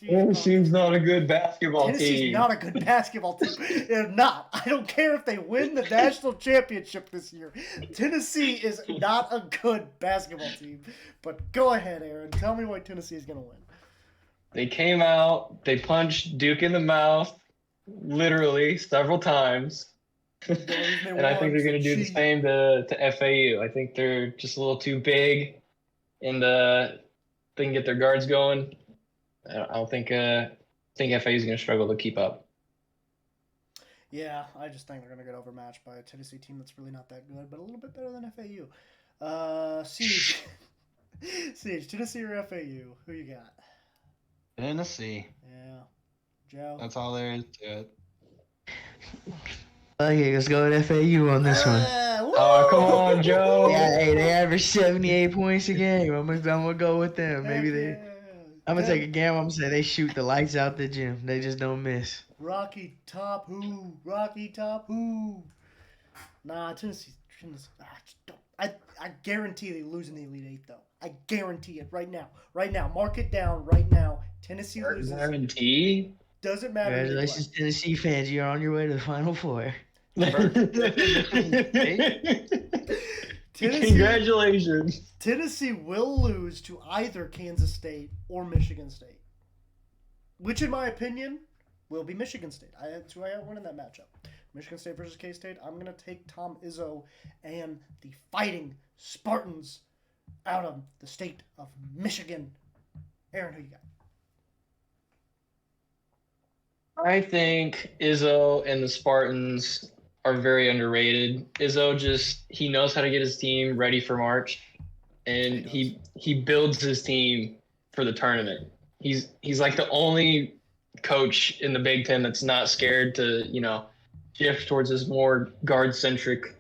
S2: Tennessee's not a good basketball
S1: Tennessee's
S2: team.
S1: not a good basketball team. They're not. I don't care if they win the national championship this year. Tennessee is not a good basketball team. But go ahead, Aaron. Tell me why Tennessee is going to win.
S2: They came out, they punched Duke in the mouth, literally several times. And I think they're going to do the same to FAU. I think they're just a little too big, and they can get their guards going. I don't think FAU is going to struggle to keep up.
S1: Yeah, I just think they're going to get overmatched by a Tennessee team that's really not that good, but a little bit better than FAU. Siege. Siege, Tennessee or FAU? Who you got?
S3: Tennessee.
S1: Yeah. Joe?
S3: That's all there is to it.
S4: Okay, let's go with FAU on this one.
S2: Oh, come on, Joe.
S4: Yeah, hey, they average 78 points a game. I'm gonna go with them. Maybe they. I'm gonna take a gamble. I'm gonna say they shoot the lights out the gym. They just don't miss.
S1: Rocky Top who? Rocky Top who? Nah, Tennessee. I guarantee they lose in the Elite Eight though. I guarantee it right now. Right now, mark it down. Right now, Tennessee loses.
S2: Guarantee.
S1: Doesn't matter.
S4: Congratulations, Tennessee fans. You're on your way to the Final Four.
S2: Congratulations.
S1: Tennessee will lose to either Kansas State or Michigan State, which, in my opinion, will be Michigan State. That's who I win in that matchup. Michigan State versus K-State. I'm going to take Tom Izzo and the Fighting Spartans out of the state of Michigan. Aaron, who you got?
S2: I think Izzo and the Spartans are very underrated. Izzo he knows how to get his team ready for March, and he builds his team for the tournament. He's like the only coach in the Big Ten that's not scared to, shift towards this more guard-centric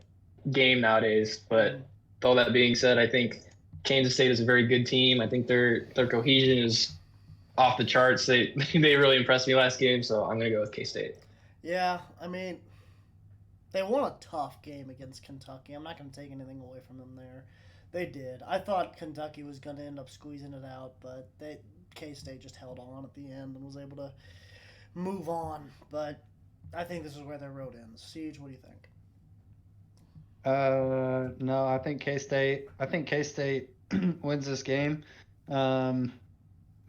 S2: game nowadays. But with all that being said, I think Kansas State is a very good team. I think their cohesion is off the charts. They really impressed me last game, so I'm going to go with K-State.
S1: Yeah, I mean, they won a tough game against Kentucky. I'm not going to take anything away from them there. They did. I thought Kentucky was going to end up squeezing it out, but K-State just held on at the end and was able to move on. But I think this is where their road ends. Siege, what do you think?
S3: No, I think K-State wins this game.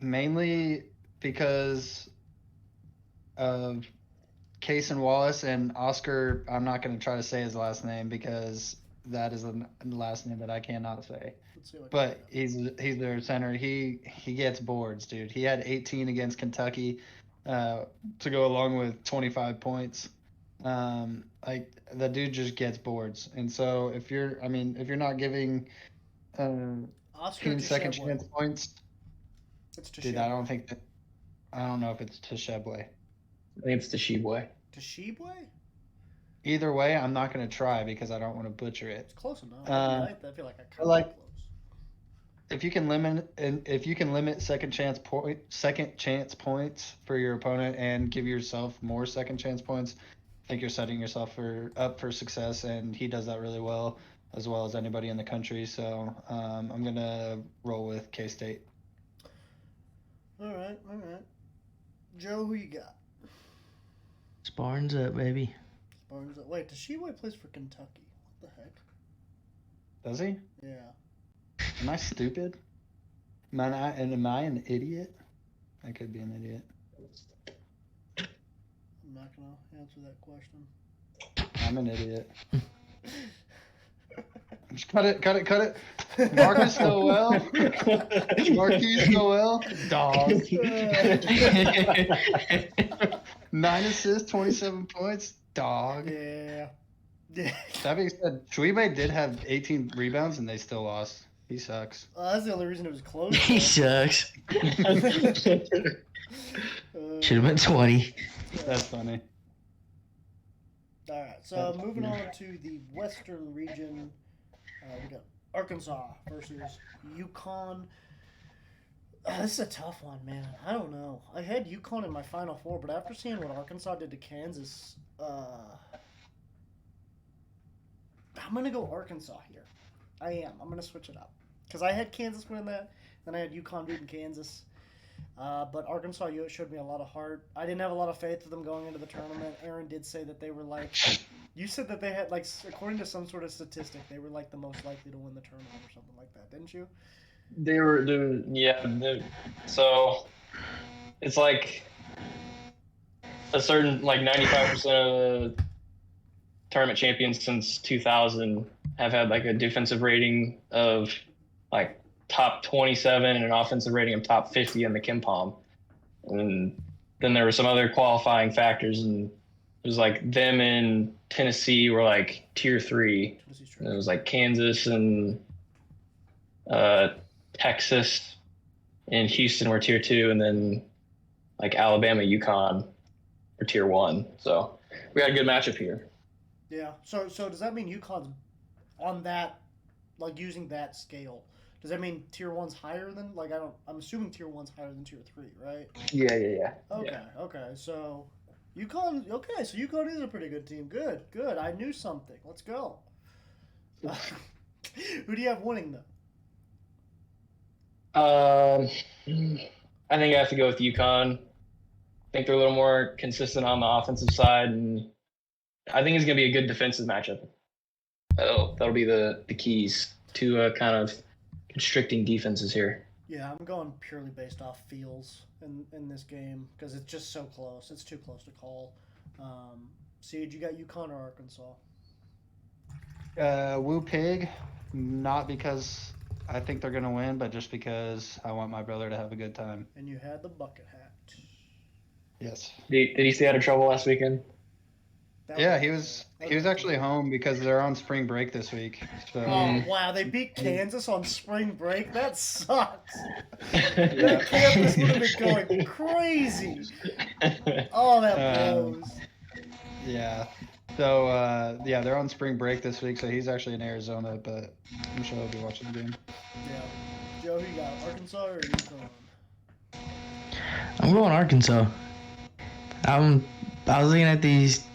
S3: Mainly because of Case and Wallace and Oscar. I'm not going to try to say his last name because that is the last name that I cannot say. But he's their center. He gets boards, dude. He had 18 against Kentucky to go along with 25 points. Like the dude just gets boards. And so if you're not giving team second chance points, dude, I don't know if it's Tshibwe.
S2: I think it's Tshibwe.
S1: Tshibwe?
S3: Either way, I'm not going to try because I don't want to butcher it.
S1: It's close enough. I feel like I kind of close.
S3: if you can limit second chance points for your opponent and give yourself more second chance points, I think you're setting yourself up for success, and he does that really well as anybody in the country. So I'm gonna roll with K-State.
S1: All right. Joe, who you got?
S4: Spartans up, baby.
S1: Barnes. Wait, does Sheway plays for Kentucky? What the heck?
S3: Does he?
S1: Yeah.
S3: Am I stupid? Am I an idiot? I could be an idiot.
S1: I'm not gonna answer that question.
S3: I'm an idiot. Just cut it. Marcus Noel. Marquise Noel. Dog. 9 assists, 27 points. Dog.
S1: Yeah.
S3: That being said, Swivel did have 18 rebounds and they still lost. He sucks.
S1: That's the only reason it was close.
S4: He sucks. Should have been 20.
S3: That's funny.
S1: All right, so moving on to the Western region, we got Arkansas versus UConn. This is a tough one, man. I don't know. I had UConn in my Final Four, but after seeing what Arkansas did to Kansas, I'm going to go Arkansas here. I am. I'm going to switch it up. Because I had Kansas win that, then I had UConn beating Kansas. But Arkansas showed me a lot of heart. I didn't have a lot of faith in them going into the tournament. Aaron did say that they were like, you said that they had, like, according to some sort of statistic, they were like the most likely to win the tournament or something like that, didn't you?
S2: So it's like a certain, like 95% of the tournament champions since 2000 have had like a defensive rating of like top 27 and an offensive rating of top 50 in the KenPom. And then there were some other qualifying factors, and it was like them and Tennessee were like tier 3. And it was like Kansas and Texas and Houston were tier 2, and then like Alabama, UConn were tier 1. So we had a good matchup here.
S1: Yeah. So does that mean UConn's on that, like using that scale? Does that mean tier 1's higher than, like, I'm assuming tier 1's higher than tier 3, right?
S2: Yeah.
S1: Okay. So UConn is a pretty good team. Good. I knew something. Let's go. Who do you have winning though?
S2: I think I have to go with UConn. I think they're a little more consistent on the offensive side, and I think it's going to be a good defensive matchup. That'll be the keys to kind of constricting defenses here.
S1: Yeah, I'm going purely based off feels in this game because it's just so close. It's too close to call. Siege, you got UConn or Arkansas?
S3: Woo Pig, not because I think they're going to win, but just because I want my brother to have a good time.
S1: And you had the bucket hat.
S3: Yes.
S2: Did he stay out of trouble last weekend?
S3: Yeah, he was actually home because they're on spring break this week. So.
S1: Oh, wow, they beat Kansas on spring break? That sucks. That campus would have been going crazy. Oh, that blows.
S3: Yeah. So, they're on spring break this week, so he's actually in Arizona, but I'm sure he'll be watching the game.
S1: Yeah. Joe, who you got, Arkansas or UConn?
S4: I'm going Arkansas. I was looking at these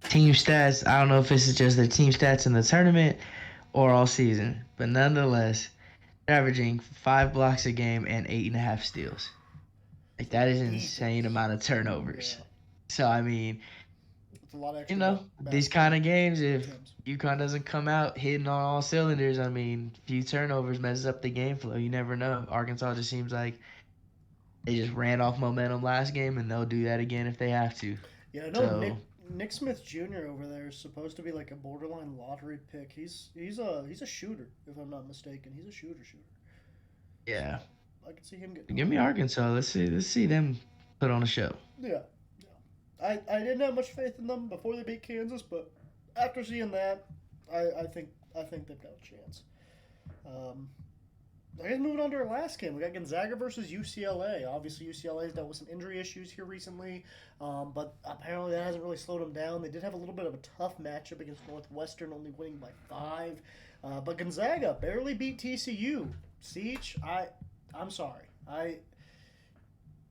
S4: team stats. I don't know if this is just their team stats in the tournament or all season, but nonetheless, they're averaging 5 blocks a game and 8.5 steals. Like, that is an insane amount of turnovers.
S1: Yeah.
S4: So, I mean,
S1: It's a lot of extra
S4: these kind of games, if UConn doesn't come out hitting on all cylinders, I mean, few turnovers messes up the game flow. You never know. Arkansas just seems like they just ran off momentum last game, and they'll do that again if they have to.
S1: Yeah, I know Nick Smith Jr. over there is supposed to be like a borderline lottery pick. He's a shooter, if I'm not mistaken. He's a shooter.
S4: Yeah.
S1: I can see him getting.
S4: Give me Arkansas. Let's see them put on a show.
S1: Yeah. I didn't have much faith in them before they beat Kansas, but after seeing that, I think they've got a chance. I guess moving on to our last game, we got Gonzaga versus UCLA. Obviously, UCLA's dealt with some injury issues here recently, but apparently that hasn't really slowed them down. They did have a little bit of a tough matchup against Northwestern, only winning by 5. But Gonzaga barely beat TCU Siege, I'm sorry.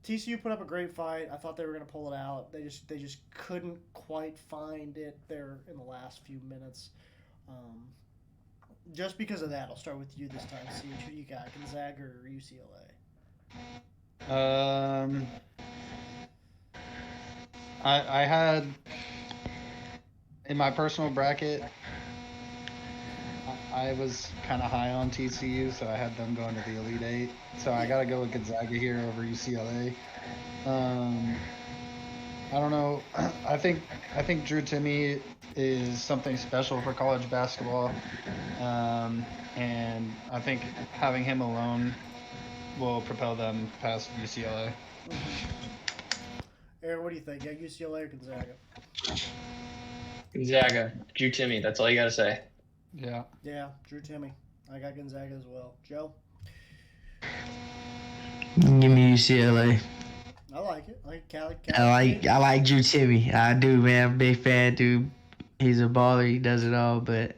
S1: TCU put up a great fight. I thought they were going to pull it out. They just couldn't quite find it there in the last few minutes. Just because of that, I'll start with you this time. Siege, who you got, Gonzaga or UCLA?
S3: I had in my personal bracket, I was kind of high on TCU, so I had them going to the Elite Eight. So I got to go with Gonzaga here over UCLA. I don't know. I think Drew Timme is something special for college basketball, and I think having him alone will propel them past UCLA.
S1: Aaron, what do you think? Yeah, UCLA or Gonzaga?
S2: Gonzaga, Drew Timme. That's all you got to say.
S3: Yeah.
S1: Yeah, Drew Timme. I got Gonzaga as well. Joe?
S4: Give me UCLA.
S1: I like it. I like Cali.
S4: I like Drew Timme. I do, man. I'm a big fan, dude. He's a baller. He does it all. But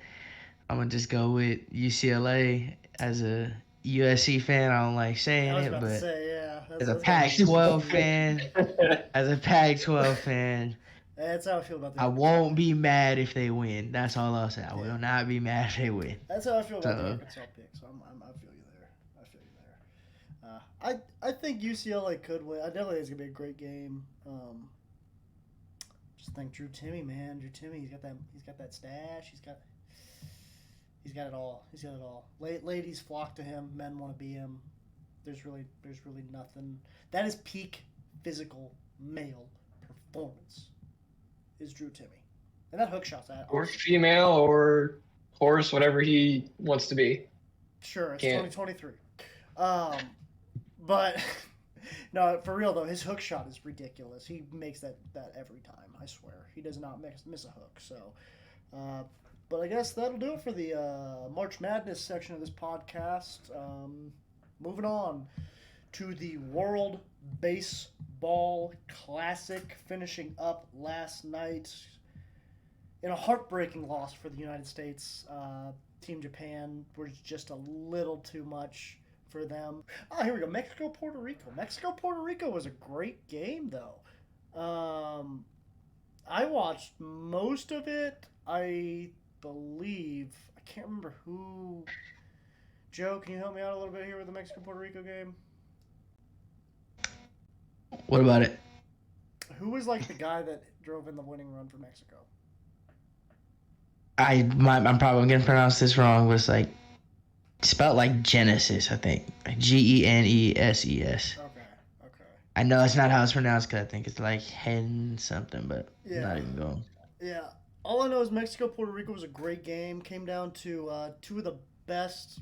S4: I'm gonna just go with UCLA. As a USC fan, I don't like saying
S1: I was
S4: it,
S1: about to
S4: but
S1: say, yeah.
S4: as a Pac-12 fan,
S1: That's how I feel about the
S4: I won't be mad if they win. That's all I'll say. I will not be mad if they win.
S1: That's how I feel about the Arkansas pick. So I feel you there. I think UCLA could win. I definitely think it's gonna be a great game. Just think Drew Timme, man. Drew Timme, he's got that stash. He's got it all. He's got it all. Ladies flock to him. Men want to be him. There's really nothing. That is peak physical male performance. Is Drew Timme, and that hook shot's at
S2: Or female or horse, whatever he wants to be.
S1: Sure, it's 2023. But no, for real though, his hook shot is ridiculous. He makes that every time. I swear, he does not miss a hook. So, but I guess that'll do it for the March Madness section of this podcast. Moving on to the World Baseball Classic, finishing up last night in a heartbreaking loss for the United States. Team Japan was just a little too much for them. Oh, here we go. Mexico, Puerto Rico. Puerto Rico was a great game, though. I watched most of it. I believe, I can't remember who. Joe, can you help me out a little bit here with the Mexico-Puerto Rico game?
S4: What about it?
S1: Who was like the guy that drove in the winning run for Mexico?
S4: I'm probably gonna pronounce this wrong, but it's like spelled like Genesis, I think. Geneses.
S1: Okay.
S4: I know it's not how it's pronounced because I think it's like hen something, but I'm not even going.
S1: Yeah. All I know is Mexico-Puerto Rico was a great game. Came down to two of the best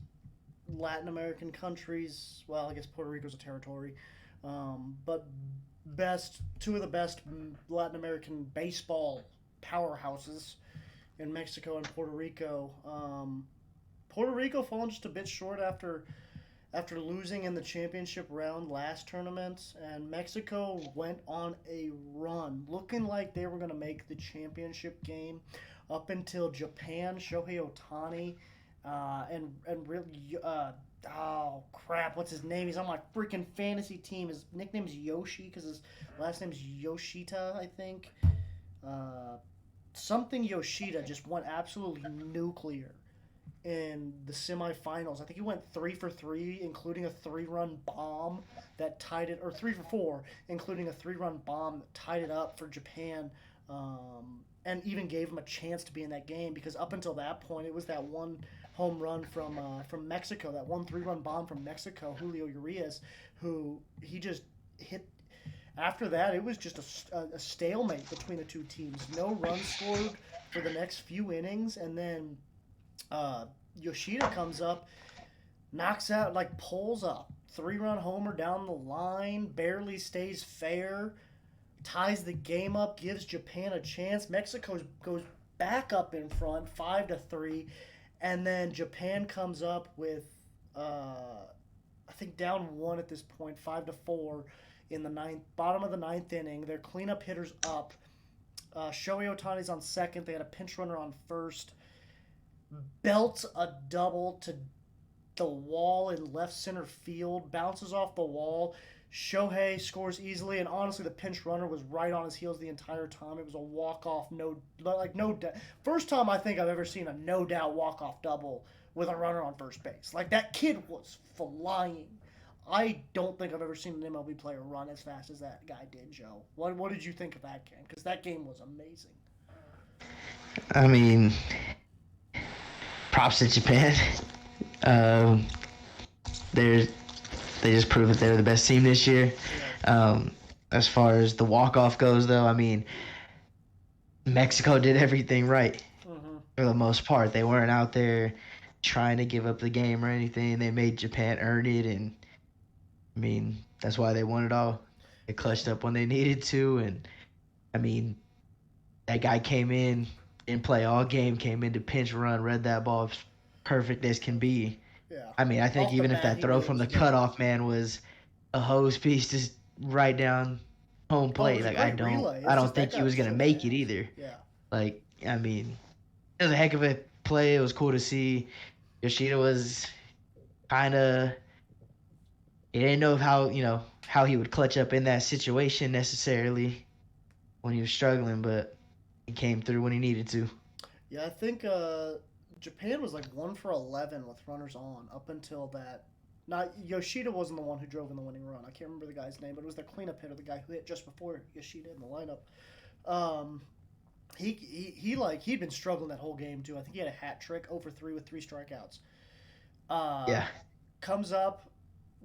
S1: Latin American countries. Well, I guess Puerto Rico's a territory. But two of the best Latin American baseball powerhouses in Mexico and Puerto Rico. Puerto Rico falling just a bit short after losing in the championship round last tournament, and Mexico went on a run, looking like they were going to make the championship game up until Japan, Shohei Ohtani, and really, oh crap, what's his name? He's on my freaking fantasy team. His nickname's Yoshi because his last name's Yoshita, I think. Something Yoshida just went absolutely nuclear in the semifinals. I think he went 3 for 3, including a 3-run bomb that tied it, or 3 for 4, including a 3-run bomb that tied it up for Japan, and even gave him a chance to be in that game because up until that point, it was that one home run from Mexico, that 1 3-run bomb from Mexico, Julio Urias, who he just hit. After that, it was just a stalemate between the two teams. No runs scored for the next few innings, and then Yoshida comes up, knocks out, pulls up, 3-run homer down the line, barely stays fair, ties the game up, gives Japan a chance. Mexico goes back up in front, 5-3, and then Japan comes up with, I think down 1 at this point, 5-4 in the bottom of the 9th inning. Their cleanup hitters up. Shohei Ohtani's on second. They had a pinch runner on first. Belts a double to the wall in left center field, bounces off the wall. Shohei scores easily, and honestly, the pinch runner was right on his heels the entire time. It was a walk-off, no doubt. First time I think I've ever seen a no-doubt walk-off double with a runner on first base. Like, that kid was flying. I don't think I've ever seen an MLB player run as fast as that guy did, Joe. What did you think of that game? Because that game was amazing.
S4: I mean, props to Japan. They just proved that they're the best team this year. As far as the walk-off goes, though, I mean, Mexico did everything right for the most part. They weren't out there trying to give up the game or anything. They made Japan earn it, and I mean, that's why they won it all. They clutched up when they needed to, and I mean, that guy came in, didn't play all game, came in to pinch run, read that ball as perfect as can be.
S1: Yeah.
S4: I mean, I think
S1: Off the
S4: even if
S1: bat,
S4: that
S1: he
S4: throw
S1: knew
S4: from
S1: it
S4: the
S1: was good.
S4: cutoff man was a hose piece just right down home plate,
S1: was a
S4: like
S1: great relay. It's
S4: I don't
S1: just
S4: think
S1: that
S4: he
S1: guy
S4: was
S1: was
S4: gonna
S1: so
S4: make
S1: fast.
S4: it either.
S1: Yeah.
S4: Like, I mean, it was a heck of a play. It was cool to see. Yoshida was kind of, he didn't know how he would clutch up in that situation necessarily when he was struggling, but he came through when he needed to.
S1: Yeah, I think Japan was like 1 for 11 with runners on up until that. Not Yoshida wasn't the one who drove in the winning run. I can't remember the guy's name, but it was their cleanup hitter, the guy who hit just before Yoshida in the lineup. He'd been struggling that whole game too. I think he had a hat trick, 0 for 3 with 3 strikeouts.
S4: Yeah.
S1: Comes up.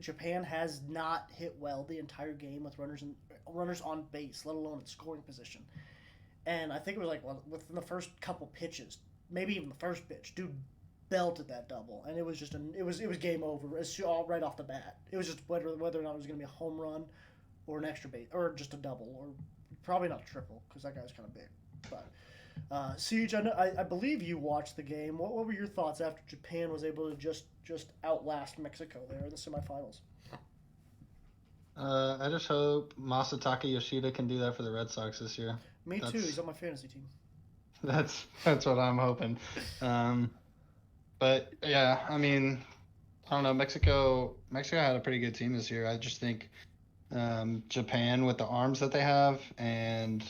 S1: Japan has not hit well the entire game with runners on base, let alone in scoring position. And I think it was like within the first couple pitches, maybe even the first pitch, dude belted that double, and it was just it was game over. It's all right off the bat. It was just whether or not it was going to be a home run or an extra base or just a double or probably not a triple because that guy was kind of big. But Siege, I believe you watched the game. What were your thoughts after Japan was able to just outlast Mexico there in the semifinals?
S3: I just hope Masataka Yoshida can do that for the Red Sox this year.
S1: Me too. He's on my fantasy team.
S3: That's what I'm hoping. But yeah, I mean, I don't know. Mexico had a pretty good team this year. I just think Japan with the arms that they have and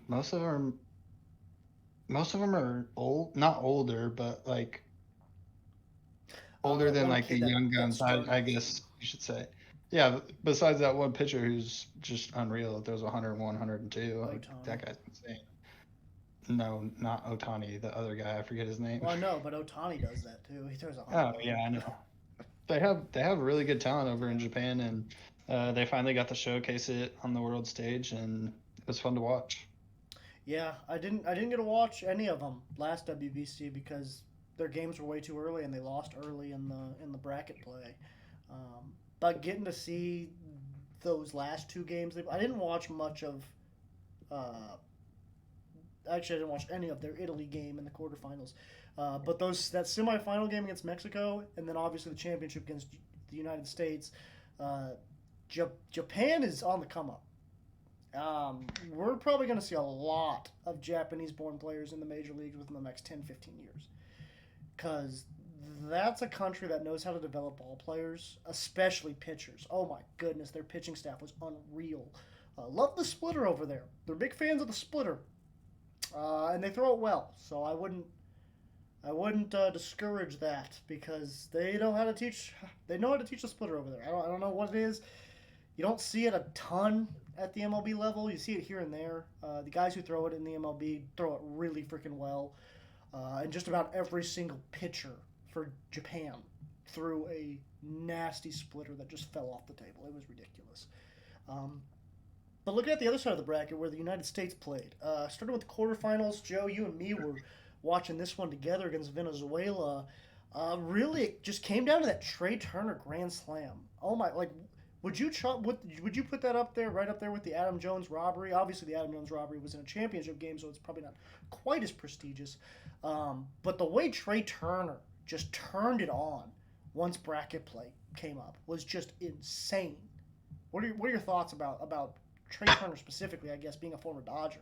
S3: most of them are old, not older, but like older than like the young guns. I guess you should say. Yeah, besides that one pitcher who's just unreal. There's 101, 102. Like, that guy's insane. No, not Otani. The other guy, I forget his name.
S1: Well, I know, but Otani does that too. He throws a.
S3: Oh yeah, I know. They have really good talent over in Japan, and they finally got to showcase it on the world stage, and it was fun to watch.
S1: Yeah, I didn't get to watch any of them last WBC because their games were way too early and they lost early in the bracket play. But getting to see those last 2 games, I didn't watch much of. Actually, I didn't watch any of their Italy game in the quarterfinals. But that semifinal game against Mexico, and then obviously the championship against the United States, Japan is on the come up. We're probably going to see a lot of Japanese-born players in the major leagues within the next 10, 15 years. Because that's a country that knows how to develop ball players, especially pitchers. Oh my goodness, their pitching staff was unreal. Love the splitter over there. They're big fans of the splitter. And they throw it well, so I wouldn't discourage that because they know how to teach the splitter over there. I don't know what it is. You don't see it a ton at the MLB level. You see it here and there. The guys who throw it in the MLB throw it really freaking well. And just about every single pitcher for Japan threw a nasty splitter that just fell off the table. It was ridiculous. But looking at the other side of the bracket where the United States played, starting with the quarterfinals, Joe, you and me were watching this one together against Venezuela. Really, it just came down to that Trey Turner grand slam. Oh my! Would you put that up there, right up there with the Adam Jones robbery? Obviously, the Adam Jones robbery was in a championship game, so it's probably not quite as prestigious. But the way Trey Turner just turned it on once bracket play came up was just insane. What are your thoughts about Trey Turner specifically, I guess, being a former Dodger,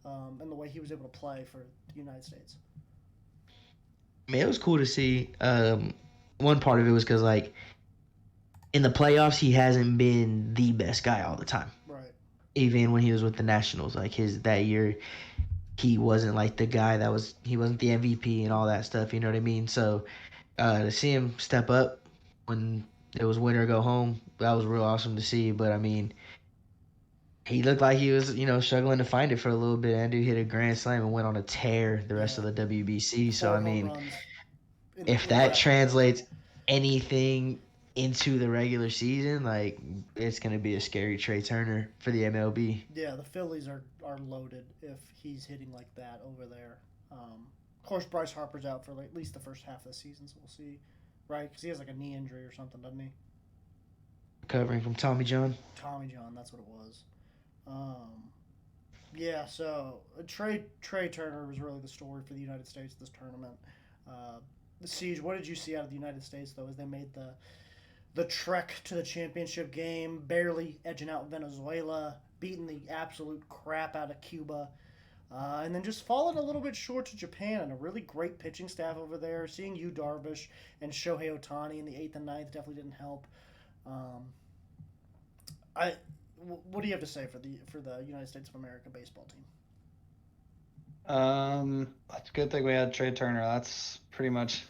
S1: and the way he was able to play for the United States?
S4: I mean, it was cool to see. One part of it was because, like, in the playoffs, he hasn't been the best guy all the time.
S1: Right.
S4: Even when he was with the Nationals, like that year, he wasn't like the guy he wasn't the MVP and all that stuff. You know what I mean? So to see him step up when it was win or go home, that was real awesome to see. But I mean, he looked like he was, struggling to find it for a little bit. And dude hit a grand slam and went on a tear the rest of the WBC. So
S1: 4
S4: I
S1: home
S4: mean,
S1: runs
S4: if
S1: in
S4: that
S1: rapid
S4: translates
S1: fire.
S4: anything into the regular season, like it's gonna be a scary Trey Turner for the MLB.
S1: Yeah, the Phillies are loaded if he's hitting like that over there. Of course, Bryce Harper's out for at least the first half of the season, so we'll see. Right? Because he has like a knee injury or something, doesn't he?
S4: Recovering from Tommy John.
S1: Tommy John, that's what it was. Yeah, so Trey Turner was really the story for the United States this tournament. The Siege, what did you see out of the United States, though, as they made the trek to the championship game, barely edging out Venezuela, beating the absolute crap out of Cuba, and then just falling a little bit short to Japan and a really great pitching staff over there. Seeing Yu Darvish and Shohei Ohtani in the 8th and 9th definitely didn't help. What do you have to say for the United States of America baseball team?
S3: It's a good thing we had Trey Turner. That's pretty much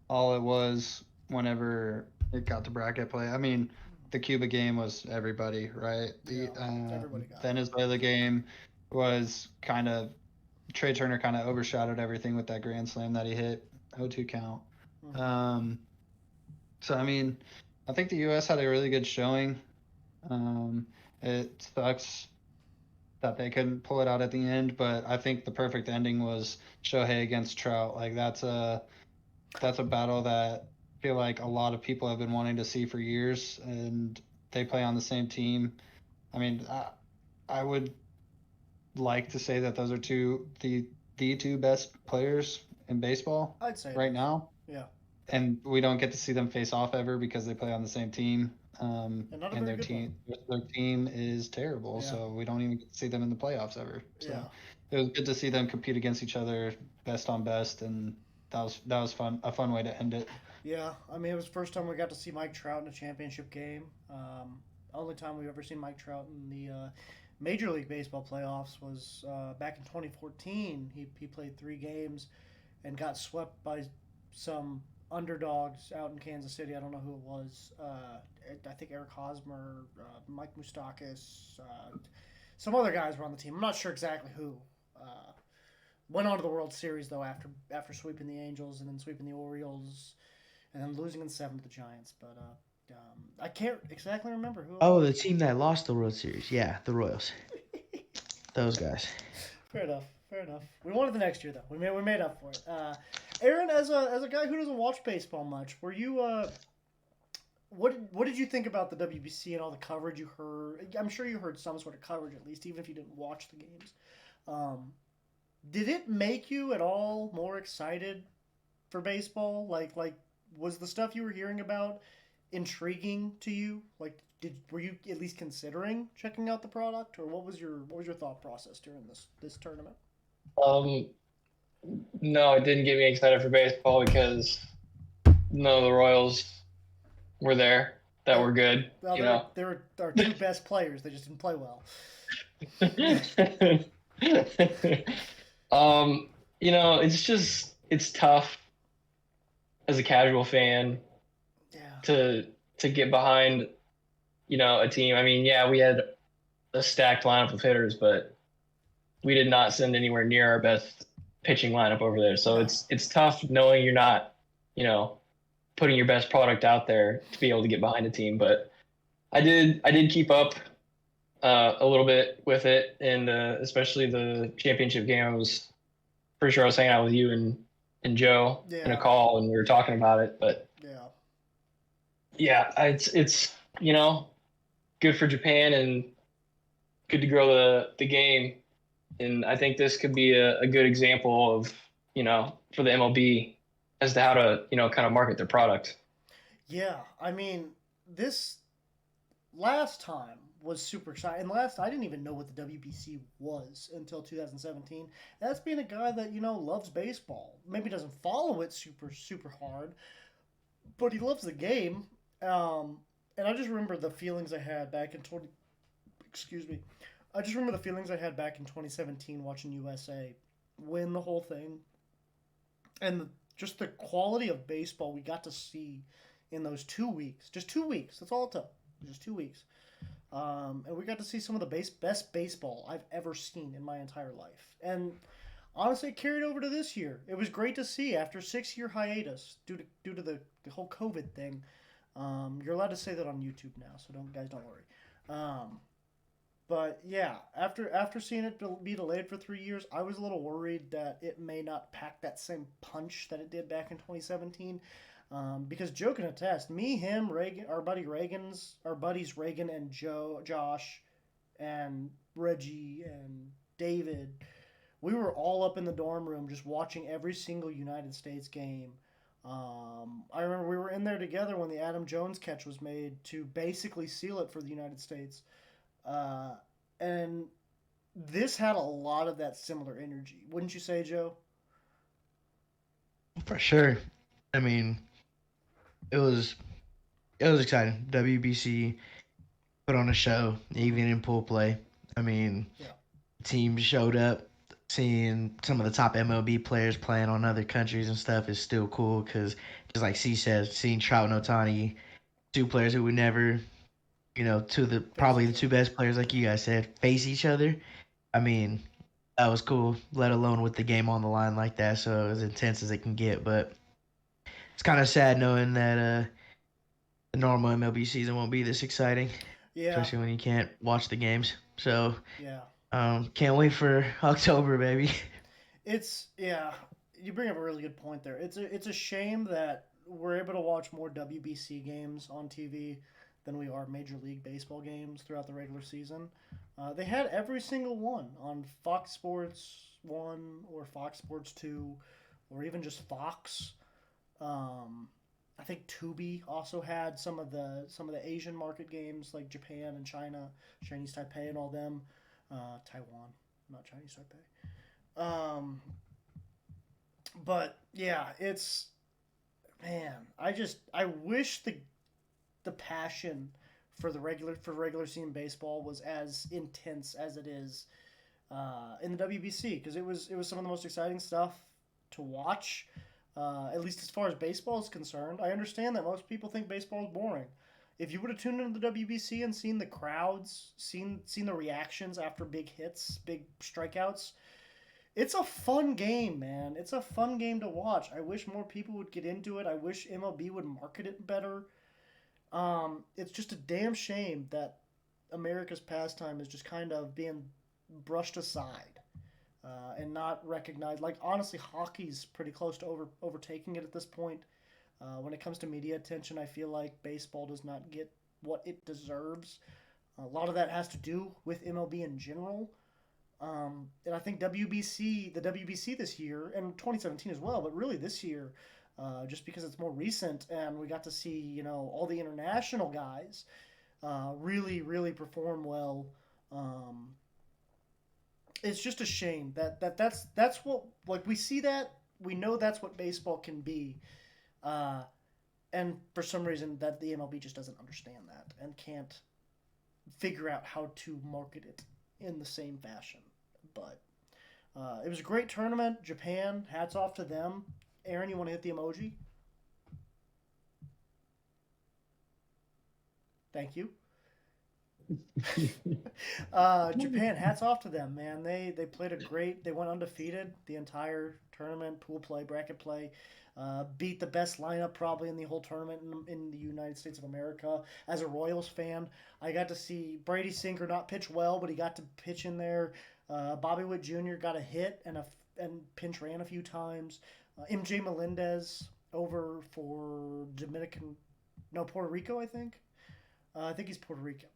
S3: all it was whenever it got to bracket play. I mean, the Cuba game was everybody, right? The
S1: Everybody got it.
S3: Venezuela game was kind of Trey Turner kind of overshadowed everything with that grand slam that he hit, 0-2 count.
S1: Mhm.
S3: So I mean, I think the U.S. had a really good showing. It sucks that they couldn't pull it out at the end, but I think the perfect ending was Shohei against Trout. Like that's a battle that I feel like a lot of people have been wanting to see for years, and they play on the same team. I mean, I would like to say that those are the two best players in baseball
S1: I'd say
S3: right now.
S1: Yeah.
S3: And we don't get to see them face off ever because they play on the same team.
S1: And not a
S3: And
S1: very good
S3: their team is terrible,
S1: Yeah.
S3: so we don't even get to see them in the playoffs ever. So
S1: Yeah.
S3: it was good to see them compete against each other, best on best, and that was fun. A fun way to end it.
S1: Yeah, I mean, it was the first time we got to see Mike Trout in a championship game. Only time we've ever seen Mike Trout in the Major League Baseball playoffs was back in 2014. He played 3 games and got swept by some underdogs out in Kansas City. I don't know who it was. I think Eric Hosmer, Mike Moustakis, some other guys were on the team. I'm not sure exactly who. Went on to the World Series though after sweeping the Angels and then sweeping the Orioles and then losing in 7 to the Giants. But I can't exactly remember who.
S4: Oh, the team that lost the World Series. Yeah, the Royals. Those guys.
S1: Fair enough. We won it the next year though. We made up for it. Aaron, as a guy who doesn't watch baseball much, were you what did you think about the WBC and all the coverage you heard? I'm sure you heard some sort of coverage at least, even if you didn't watch the games. Did it make you at all more excited for baseball? Like was the stuff you were hearing about intriguing to you? Like were you at least considering checking out the product, or what was your thought process during this tournament?
S2: No, it didn't get me excited for baseball because none of the Royals were there that were good.
S1: Well,
S2: You know.
S1: they were our 2 best players. They just didn't play well.
S2: It's tough as a casual fan
S1: Yeah.
S2: to get behind, a team. I mean, yeah, we had a stacked lineup of hitters, but we did not send anywhere near our best pitching lineup over there. So
S1: No.
S2: it's tough knowing you're not, putting your best product out there to be able to get behind a team. But I did keep up a little bit with it, and especially the championship game. I was pretty sure I was hanging out with you and Joe in a call, and we were talking about it. But yeah, it's good for Japan and good to grow the game. And I think this could be a good example of, for the MLB as to how to, kind of market their product.
S1: Yeah, I mean, this last time was super exciting. And last, I didn't even know what the WBC was until 2017. And that's being a guy that, loves baseball. Maybe doesn't follow it super hard, but he loves the game. And I just remember the feelings I had back in 20. Excuse me. I just remember the feelings I had back in 2017 watching USA win the whole thing, and just the quality of baseball we got to see in those 2 weeks. Just 2 weeks. That's all it took. Just 2 weeks. And we got to see some of the best baseball I've ever seen in my entire life. And honestly, it carried over to this year. It was great to see after a 6-year hiatus due to the whole COVID thing. You're allowed to say that on YouTube now, so don't worry. But yeah, after seeing it be delayed for 3 years, I was a little worried that it may not pack that same punch that it did back in 2017. Because Joe can attest, me, him, Reagan, our buddies Reagan and Josh, and Reggie and David, we were all up in the dorm room just watching every single United States game. I remember we were in there together when the Adam Jones catch was made to basically seal it for the United States. And this had a lot of that similar energy. Wouldn't you say, Joe?
S4: For sure. I mean, it was exciting. WBC put on a show, even in pool play. I mean,
S1: Yeah.
S4: teams showed up. Seeing some of the top MLB players playing on other countries and stuff is still cool because, just like C says, seeing Trout and Ohtani, two players who would never, probably the two best players, like you guys said, face each other. I mean, that was cool, let alone with the game on the line like that. So as intense as it can get. But it's kind of sad knowing that the normal MLB season won't be this exciting,
S1: Yeah.
S4: especially when you can't watch the games. So
S1: Yeah.
S4: can't wait for October, baby.
S1: You bring up a really good point there. It's a shame that we're able to watch more WBC games on TV than we are Major League Baseball games throughout the regular season. They had every single one on Fox Sports 1 or Fox Sports 2 or even just Fox. I think Tubi also had some of the Asian market games like Japan and China, Chinese Taipei and all them. Taiwan, not Chinese Taipei. But yeah, I wish the passion for regular season baseball was as intense as it is in the WBC, because it was some of the most exciting stuff to watch. At least as far as baseball is concerned. I understand that most people think baseball is boring. If you would have tuned into the WBC and seen the crowds, seen the reactions after big hits, big strikeouts, it's a fun game, man. It's a fun game to watch. I wish more people would get into it. I wish MLB would market it better. It's just a damn shame that America's pastime is just kind of being brushed aside and not recognized. Like, honestly, hockey's pretty close to overtaking it at this point. When it comes to media attention, I feel like baseball does not get what it deserves. A lot of that has to do with MLB in general. And I think the WBC this year, and 2017 as well, but really this year, just because it's more recent and we got to see, all the international guys really, really perform well. It's just a shame that's what, like, we see that, we know that's what baseball can be. And for some reason that the MLB just doesn't understand that and can't figure out how to market it in the same fashion. But it was a great tournament. Japan, hats off to them. Aaron, you want to hit the emoji? Thank you. Japan, hats off to them, man. They played they went undefeated the entire tournament, pool play, bracket play. Beat the best lineup probably in the whole tournament in the United States of America. As a Royals fan, I got to see Brady Sinker not pitch well, but he got to pitch in there. Bobby Witt Jr. got a hit and pinch ran a few times. MJ Melendez over for Puerto Rico, I think. I think he's Puerto Rican.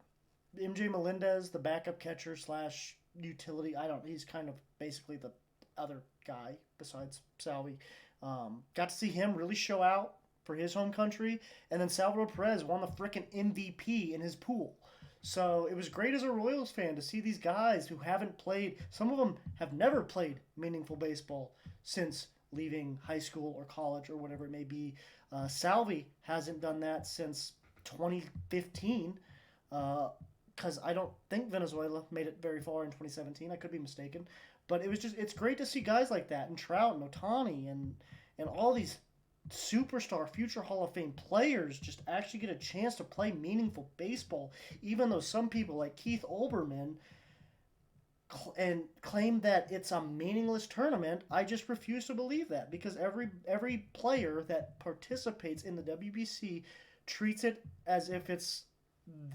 S1: MJ Melendez, the backup catcher / utility. He's kind of basically the other guy besides Salvi. Got to see him really show out for his home country. And then Salvador Perez won the frickin' MVP in his pool. So it was great as a Royals fan to see these guys who haven't played, some of them have never played meaningful baseball since leaving high school or college or whatever it may be. Salvi hasn't done that since 2015 because I don't think Venezuela made it very far in 2017. I could be mistaken. But it's great to see guys like that, and Trout and Otani and all these superstar future Hall of Fame players just actually get a chance to play meaningful baseball, even though some people like Keith Olbermann claim that it's a meaningless tournament. I just refuse to believe that, because every player that participates in the WBC treats it as if it's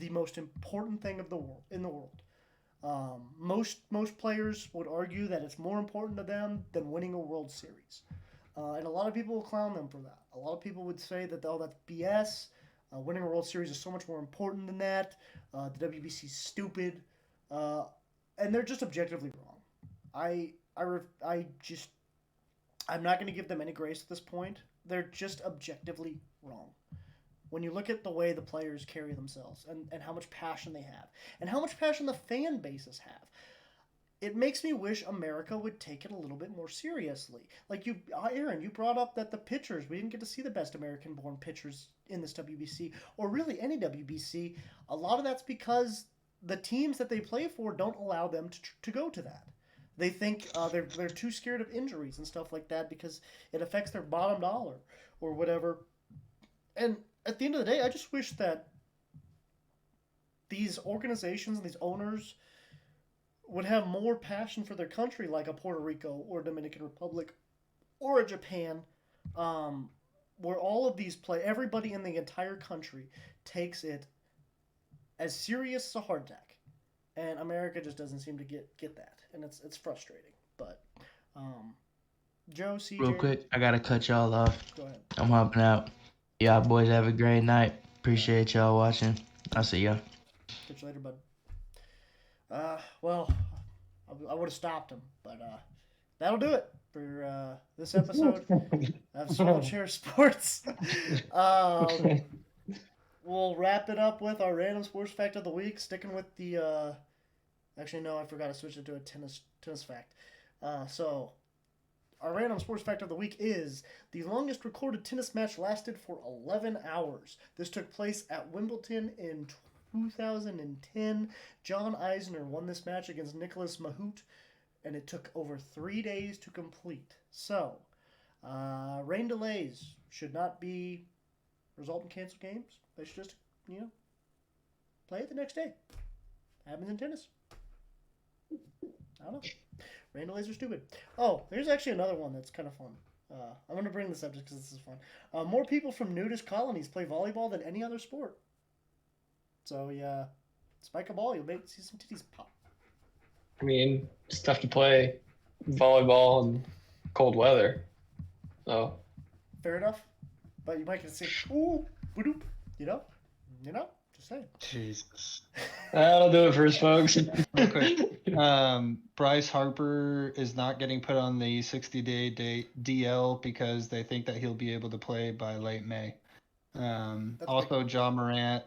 S1: the most important thing of the world in the world. Most players would argue that it's more important to them than winning a World Series. And a lot of people will clown them for that. A lot of people would say that, oh, that's BS. Winning a World Series is so much more important than that. The WBC is stupid. And they're just objectively wrong. I'm not going to give them any grace at this point. They're just objectively wrong. When you look at the way the players carry themselves and how much passion they have and how much passion the fan bases have, it makes me wish America would take it a little bit more seriously. Like Aaron, you brought up that the pitchers, we didn't get to see the best American-born pitchers in this WBC, or really any WBC. A lot of that's because the teams that they play for don't allow them to go to that. They think they're too scared of injuries and stuff like that because it affects their bottom dollar or whatever. And at the end of the day, I just wish that these organizations and these owners would have more passion for their country, like a Puerto Rico or Dominican Republic or a Japan, where all of these everybody in the entire country takes it as serious as a heart attack, and America just doesn't seem to get that, and it's frustrating. But Joe, CJ,
S4: Real quick, I gotta cut y'all off.
S1: Go ahead.
S4: I'm hopping out. Y'all boys have a great night. Appreciate y'all watching. I'll see y'all.
S1: Catch you later, bud. Well, I would have stopped him, but that'll do it for this episode of Swivel Chair Sports. We'll wrap it up with our random sports fact of the week, sticking with the. Actually, no, I forgot to switch it to a tennis fact. So, our random sports fact of the week is the longest recorded tennis match lasted for 11 hours. This took place at Wimbledon in 2010. John Isner won this match against Nicholas Mahut, and it took over 3 days to complete. So, rain delays should not result in canceled games. They should just, play it the next day. Happens in tennis. I don't know. Rain delays are stupid. Oh, there's actually another one that's kind of fun. I'm going to bring this up just because this is fun. More people from nudist colonies play volleyball than any other sport. So, yeah, spike a ball, you'll see some titties pop.
S2: I mean, it's tough to play volleyball in cold weather. So.
S1: Fair enough. But you might get to see, ooh, ba-doop, just saying.
S3: Jesus.
S2: That'll do it for us, folks.
S3: Real quick. Bryce Harper is not getting put on the 60-day DL because they think that he'll be able to play by late May. Also, John Morant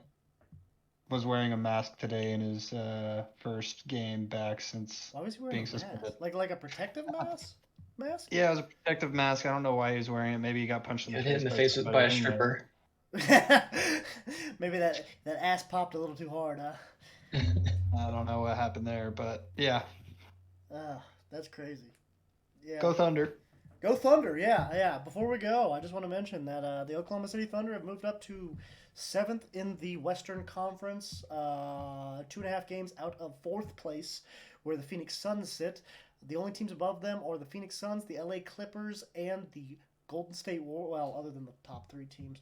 S3: was wearing a mask today in his first game back since
S1: why was he wearing
S3: being
S1: a mask?
S3: suspended.
S1: Like a protective mask?
S3: Yeah, it was a protective mask. I don't know why he was wearing it. Maybe he got punched in the
S2: Hit in the
S3: face
S2: face by a stripper.
S1: Maybe that ass popped a little too hard, huh?
S3: I don't know what happened there, but yeah.
S1: That's crazy. Yeah.
S3: Go Thunder.
S1: Go Thunder, yeah. Before we go, I just want to mention that the Oklahoma City Thunder have moved up to 7th in the Western Conference, 2.5 games out of 4th place, where the Phoenix Suns sit. The only teams above them are the Phoenix Suns, the LA Clippers, and the Golden State Warriors. Well, other than the top 3 teams.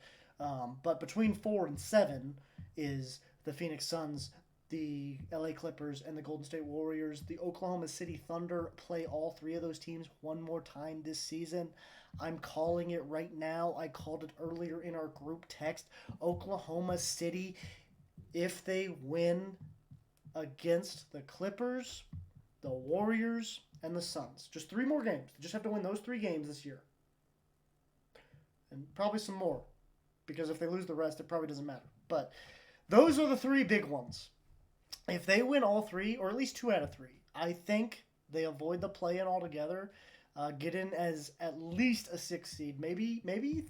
S1: But between 4 and 7 is the Phoenix Suns, the LA Clippers, and the Golden State Warriors. The Oklahoma City Thunder play all 3 of those teams one more time this season. I'm calling it right now. I called it earlier in our group text. Oklahoma City, if they win against the Clippers, the Warriors, and the Suns, just 3 more games. They just have to win those 3 games this year. And probably some more. Because if they lose the rest, it probably doesn't matter. But those are the 3 big ones. if they win all three, or at least 2 out of 3, I think they avoid the play-in altogether. Get in as at least a 6 seed, maybe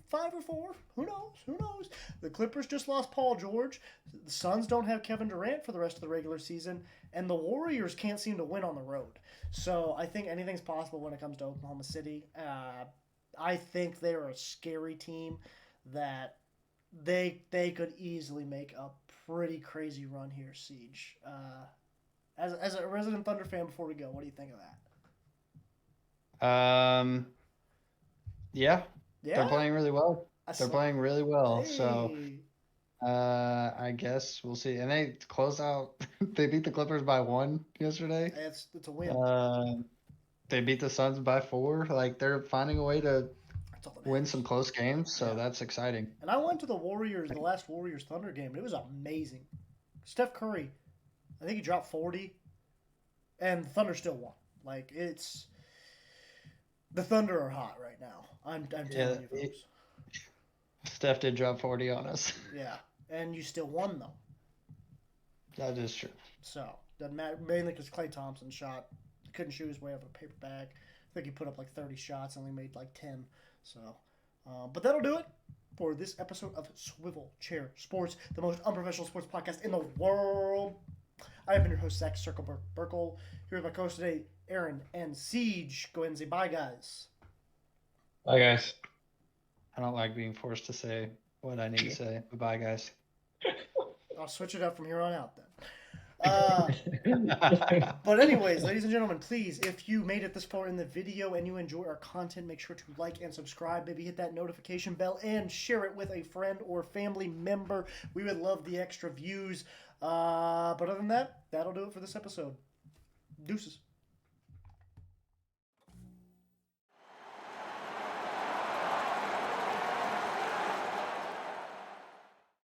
S1: 5 or 4. Who knows? Who knows? The Clippers just lost Paul George. The Suns don't have Kevin Durant for the rest of the regular season, and the Warriors can't seem to win on the road. So I think anything's possible when it comes to Oklahoma City. I think they're a scary team that they could easily make a pretty crazy run here, Siege. As a resident Thunder fan, before we go, what do you think of that?
S3: Yeah,
S1: Yeah,
S3: they're playing really well. They're playing really well. So,
S1: Hey.
S3: I guess we'll see. And they close out. They beat the Clippers by 1 yesterday.
S1: It's a win.
S3: They beat the Suns by 4. Like they're finding a way to
S1: That's all that
S3: win
S1: matters.
S3: some close games. So
S1: Yeah.
S3: that's exciting.
S1: And I went to the last Warriors Thunder game, and it was amazing. Steph Curry, I think he dropped 40, and the Thunder still won. Like it's the Thunder are hot right now. I'm telling you, folks.
S3: Steph did drop 40 on us.
S1: Yeah, and you still won though.
S3: That is true.
S1: So doesn't matter, mainly because Klay Thompson couldn't shoot his way up a paper bag. I think he put up like 30 shots, only made like 10. So, but that'll do it for this episode of Swivel Chair Sports, the most unprofessional sports podcast in the world. I have been your host, Zach Circleberg-Burkle. Here with my co-host today, Aaron and Siege. Go ahead and say bye, guys.
S2: Bye, guys.
S3: I don't like being forced to say what I need to say. Bye, guys.
S1: I'll switch it up from here on out then. But anyways, ladies and gentlemen, please, if you made it this far in the video and you enjoy our content, make sure to like and subscribe. Maybe hit that notification bell and share it with a friend or family member. We would love the extra views. But other than that, that'll do it for this episode. Deuces.